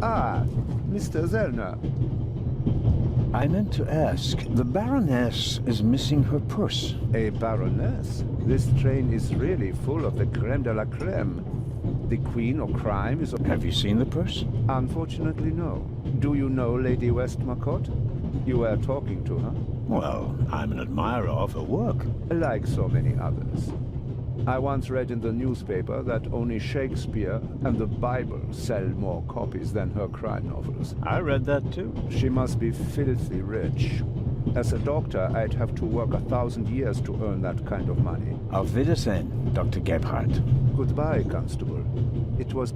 Ah, Mr. Zellner. I meant to ask, the Baroness is missing her purse. A Baroness? This train is really full of the creme de la creme. The queen of crime is... Have you seen the purse? Unfortunately, no. Do you know Lady Westmacott? You were talking to her? Well, I'm an admirer of her work. Like so many others. I once read in the newspaper that only Shakespeare and the Bible sell more copies than her crime novels. I read that too. She must be filthy rich. As a doctor, I'd have to work 1,000 years to earn that kind of money. Auf Wiedersehen, Dr. Gebhardt. Goodbye, Constable. It was...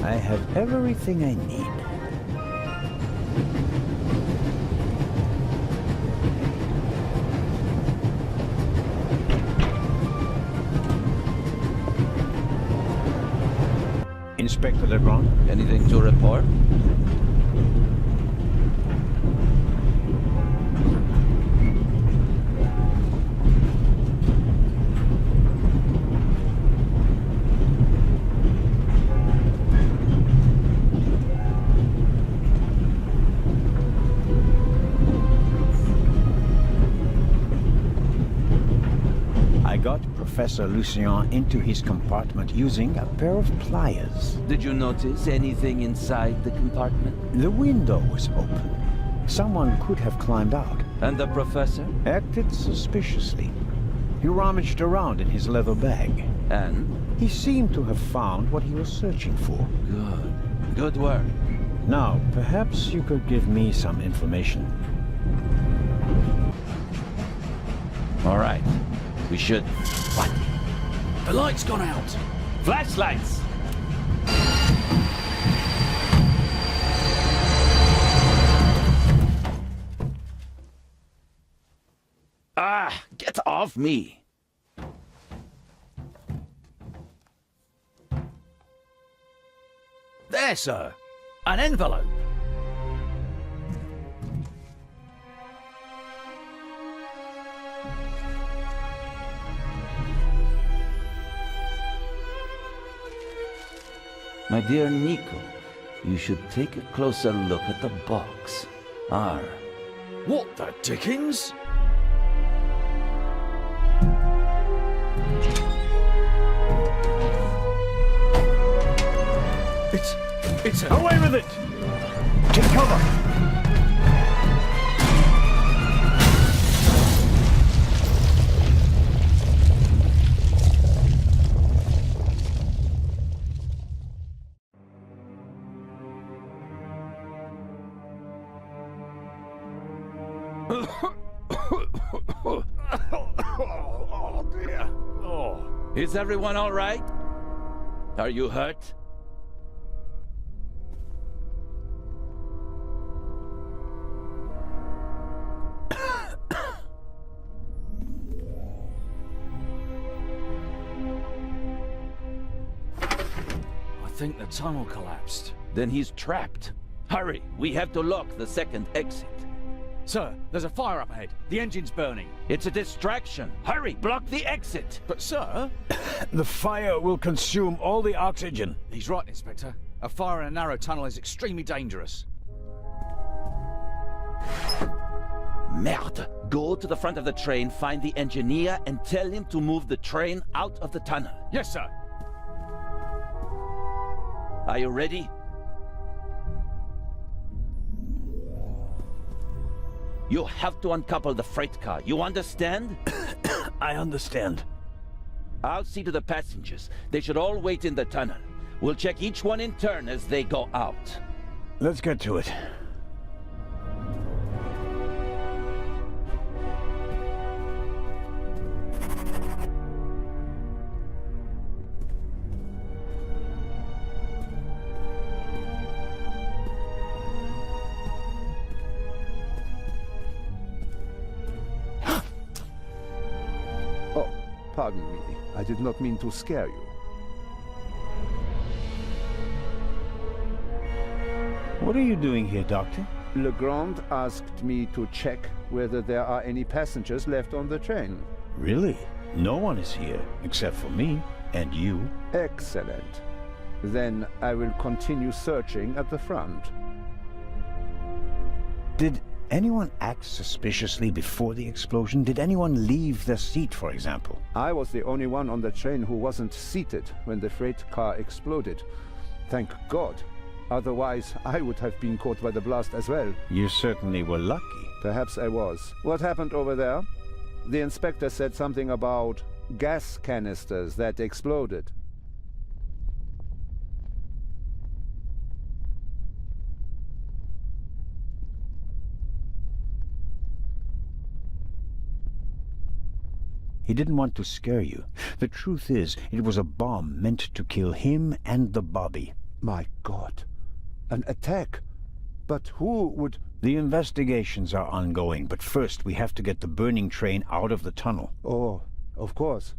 I have everything I need. Inspector Legrand? Anything to report? Professor Lucien into his compartment using a pair of pliers. Did you notice anything inside the compartment? The window was open. Someone could have climbed out. And the professor? Acted suspiciously. He rummaged around in his leather bag. And? He seemed to have found what he was searching for. Good. Good work. Now, perhaps you could give me some information. All right. We should... What? The light's gone out. Flashlights! Ah, get off me. There, sir. An envelope. My dear Nico, you should take a closer look at the box. R. What the dickens? It's a... Away with it! Take cover! Oh, dear. Oh. Is everyone all right? Are you hurt? I think the tunnel collapsed. Then he's trapped. Hurry, we have to lock the second exit. Sir, there's a fire up ahead. The engine's burning. It's a distraction. Hurry, block the exit. But, sir... The fire will consume all the oxygen. He's right, Inspector. A fire in a narrow tunnel is extremely dangerous. Merde. Go to the front of the train, find the engineer, and tell him to move the train out of the tunnel. Yes, sir. Are you ready? You have to uncouple the freight car. You understand? I understand. I'll see to the passengers. They should all wait in the tunnel. We'll check each one in turn as they go out. Let's get to it. Pardon me. I did not mean to scare you. What are you doing here, Doctor? Legrand asked me to check whether there are any passengers left on the train. Really? No one is here, except for me and you. Excellent. Then I will continue searching at the front. Did anyone act suspiciously before the explosion? Did anyone leave their seat, for example? I was the only one on the train who wasn't seated when the freight car exploded. Thank God. Otherwise, I would have been caught by the blast as well. You certainly were lucky. Perhaps I was. What happened over there? The inspector said something about gas canisters that exploded. He didn't want to scare you. The truth is, it was a bomb meant to kill him and the Bobby. My God. An attack? But who would... The investigations are ongoing, but first we have to get the burning train out of the tunnel. Oh, of course.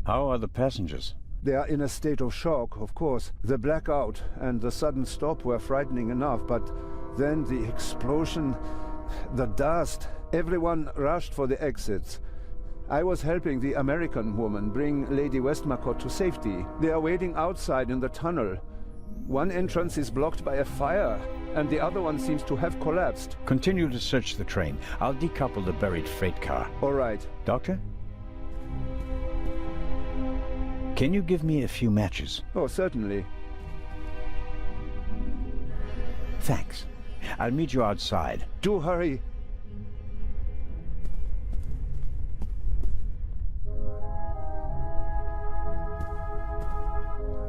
How are the passengers? They are in a state of shock, of course. The blackout and the sudden stop were frightening enough, but then the explosion, the dust... Everyone rushed for the exits. I was helping the American woman bring Lady Westmacott to safety. They are waiting outside in the tunnel. One entrance is blocked by a fire, and the other one seems to have collapsed. Continue to search the train. I'll decouple the buried freight car. All right. Doctor? Can you give me a few matches? Oh, certainly. Thanks. I'll meet you outside. Do hurry.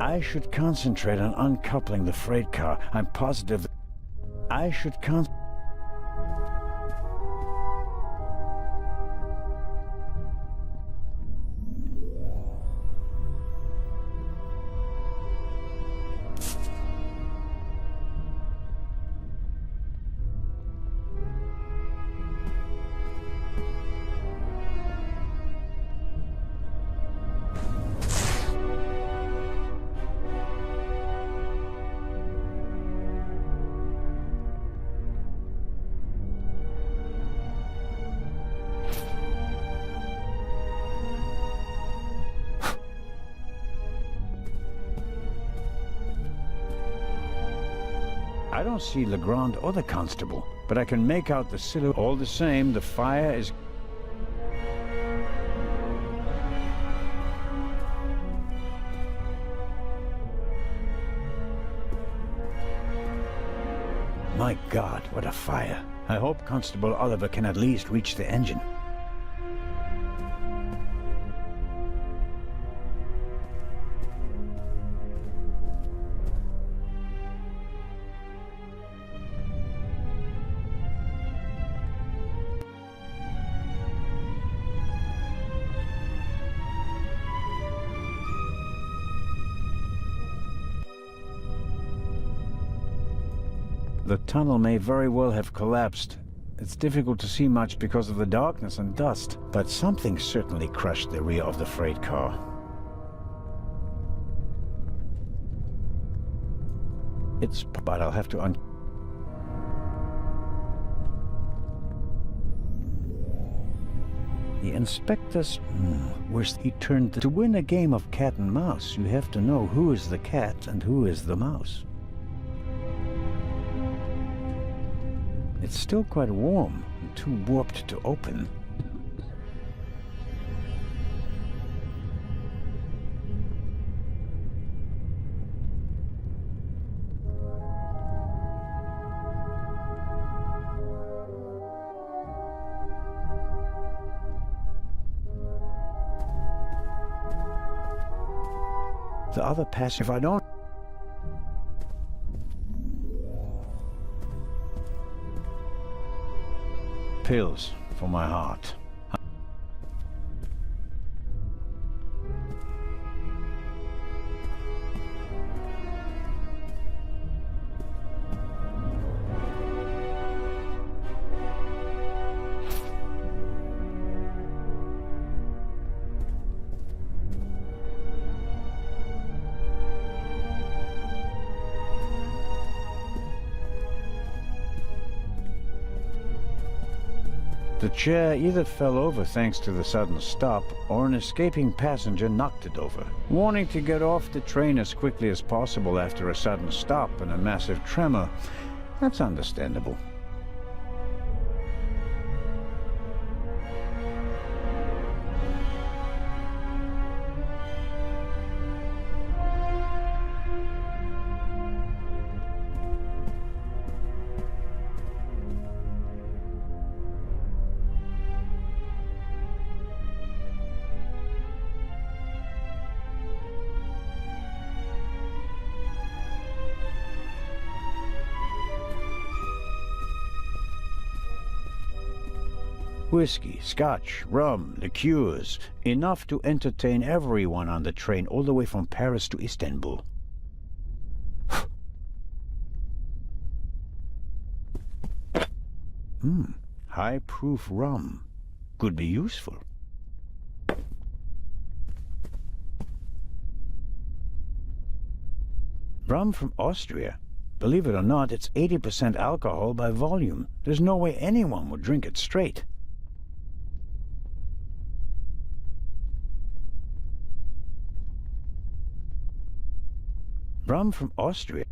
I should concentrate on uncoupling the freight car. I'm positive I should I don't see Legrand or the constable, but I can make out the silhouette. All the same, the fire is... My God, what a fire. I hope Constable Oliver can at least reach the engine. The tunnel may very well have collapsed. It's difficult to see much because of the darkness and dust, but something certainly crushed the rear of the freight car. But I'll have to The inspector's... where's he turned... To win a game of cat and mouse, you have to know who is the cat and who is the mouse. It's still quite warm and too warped to open. The other pass, if I don't... Pills for my heart. The chair either fell over thanks to the sudden stop, or an escaping passenger knocked it over. Wanting to get off the train as quickly as possible after a sudden stop and a massive tremor, that's understandable. Whiskey, scotch, rum, liqueurs, enough to entertain everyone on the train all the way from Paris to Istanbul. High-proof rum. Could be useful. Rum from Austria. Believe it or not, it's 80% alcohol by volume. There's no way anyone would drink it straight. Rum from Austria.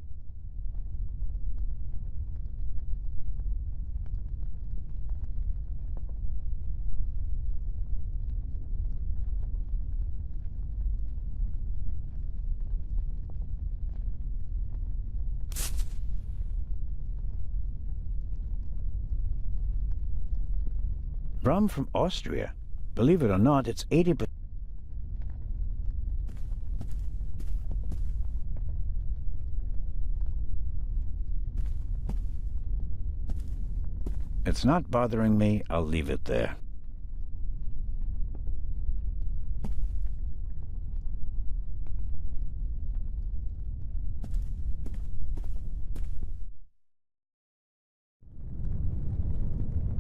Rum from Austria. Believe it or not, it's 80%. It's not bothering me, I'll leave it there.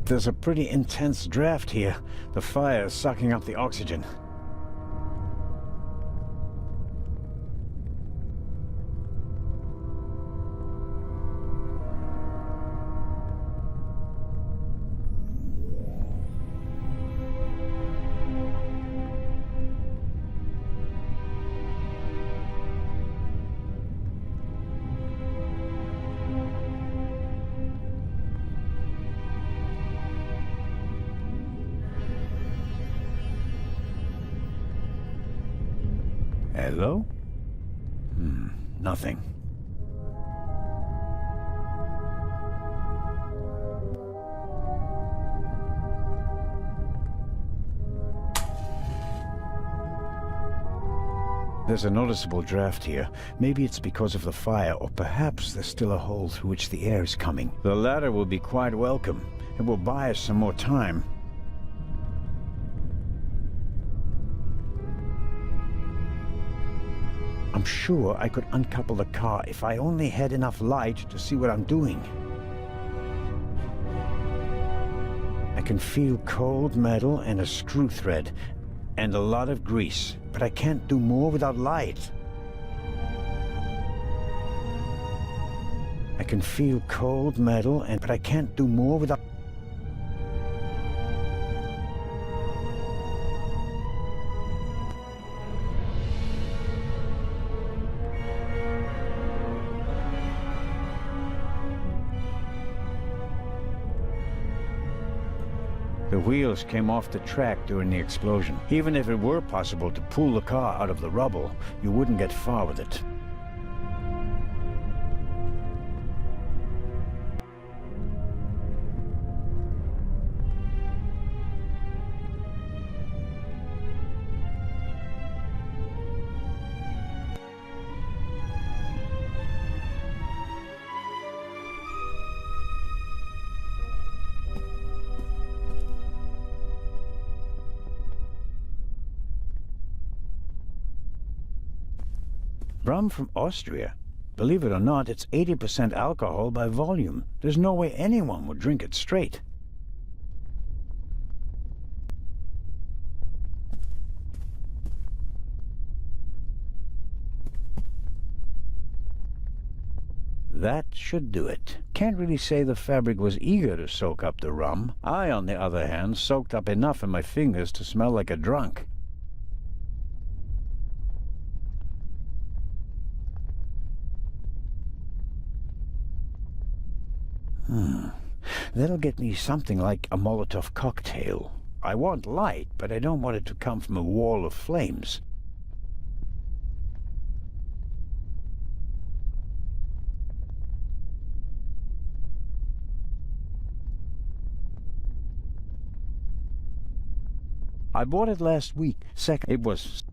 There's a pretty intense draft here. The fire is sucking up the oxygen. Hello? Nothing. There's a noticeable draft here. Maybe it's because of the fire, or perhaps there's still a hole through which the air is coming. The latter will be quite welcome. It will buy us some more time. I'm sure I could uncouple the car if I only had enough light to see what I'm doing. I can feel cold metal and a screw thread, and a lot of grease, but I can't do more without light. I can feel cold metal, but I can't do more without... The wheels came off the track during the explosion. Even if it were possible to pull the car out of the rubble, you wouldn't get far with it. Rum from Austria. Believe it or not, it's 80% alcohol by volume. There's no way anyone would drink it straight. That should do it. Can't really say the fabric was eager to soak up the rum. I, on the other hand, soaked up enough in my fingers to smell like a drunk. That'll get me something like a Molotov cocktail. I want light, but I don't want it to come from a wall of flames. I bought it last week. It was...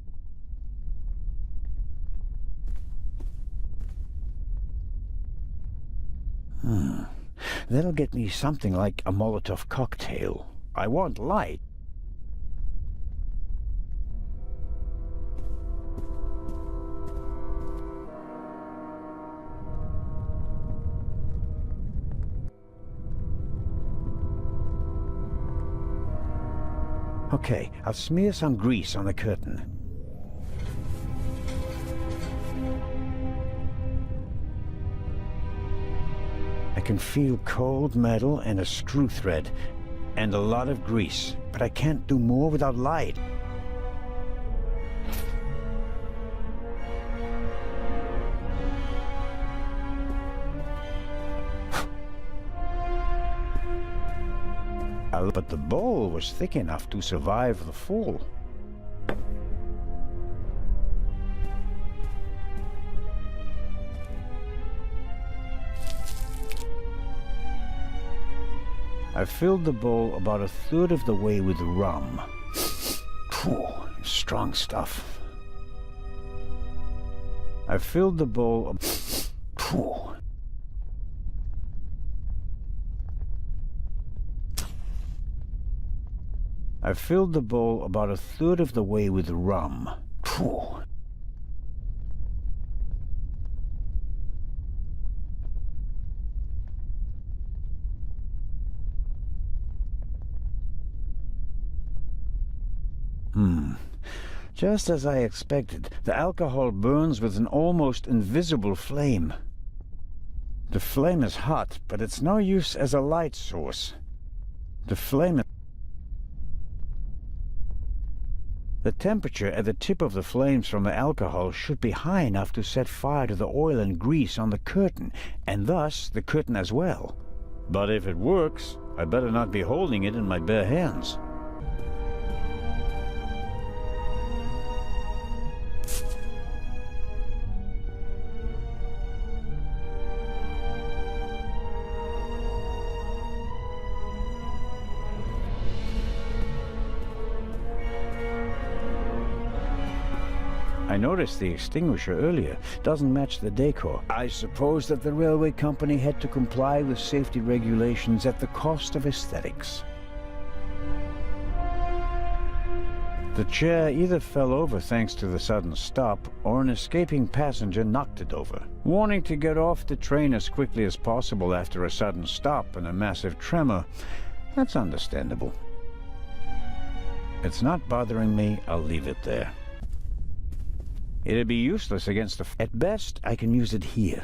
That'll get me something like a Molotov cocktail. I want light. Okay, I'll smear some grease on the curtain. I can feel cold metal and a screw thread, and a lot of grease, but I can't do more without light. But the bowl was thick enough to survive the fall. I filled the bowl about a third of the way with rum. Phew, strong stuff. I filled the bowl... Phew. I filled the bowl about a third of the way with rum. Phew. Just as I expected, the alcohol burns with an almost invisible flame. The flame is hot, but it's no use as a light source. The temperature at the tip of the flames from the alcohol should be high enough to set fire to the oil and grease on the curtain, and thus the curtain as well. But if it works, I better not be holding it in my bare hands. I noticed the extinguisher earlier. Doesn't match the decor. I suppose that the railway company had to comply with safety regulations at the cost of aesthetics. The chair either fell over thanks to the sudden stop, or an escaping passenger knocked it over. Wanting to get off the train as quickly as possible after a sudden stop and a massive tremor, that's understandable. It's not bothering me, I'll leave it there. It'd be useless against the... At best, I can use it here.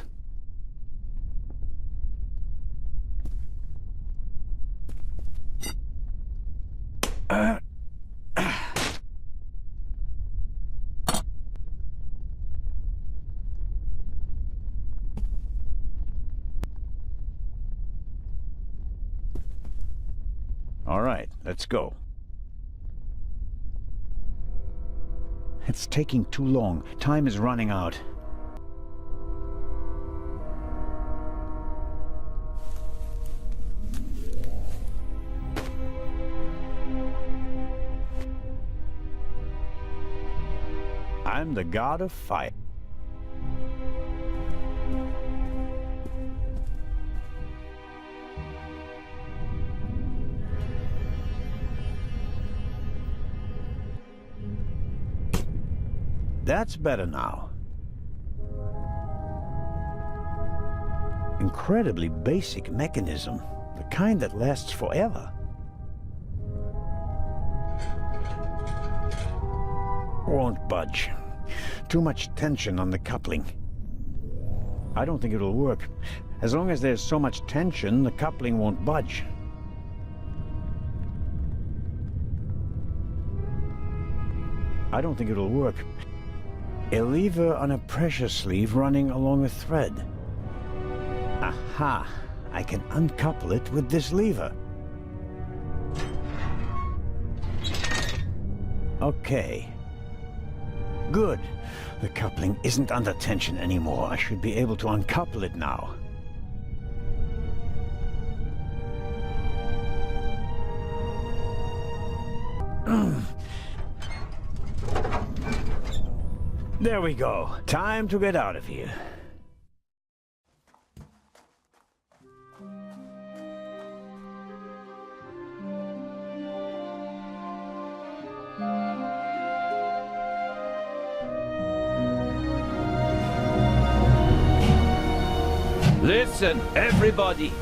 All right, let's go. It's taking too long. Time is running out. I'm the god of fire. That's better now. Incredibly basic mechanism, the kind that lasts forever. Won't budge. Too much tension on the coupling. I don't think it'll work. As long as there's so much tension, the coupling won't budge. I don't think it'll work. A lever on a pressure sleeve running along a thread. Aha! I can uncouple it with this lever. Okay. Good. The coupling isn't under tension anymore. I should be able to uncouple it now. There we go. Time to get out of here. Listen, everybody!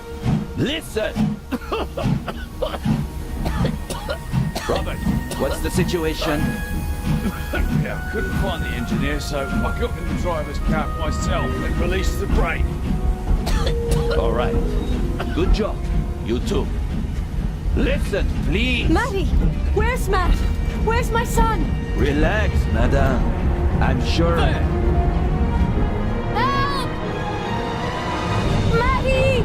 Listen! Robert, what's the situation? Yeah, I couldn't find the engineer, so I got in the driver's cab myself and released the brake. All right. Good job. You too. Listen, please. Matty! Where's Matt? Where's my son? Relax, madame. I'm sure... Help! Matty!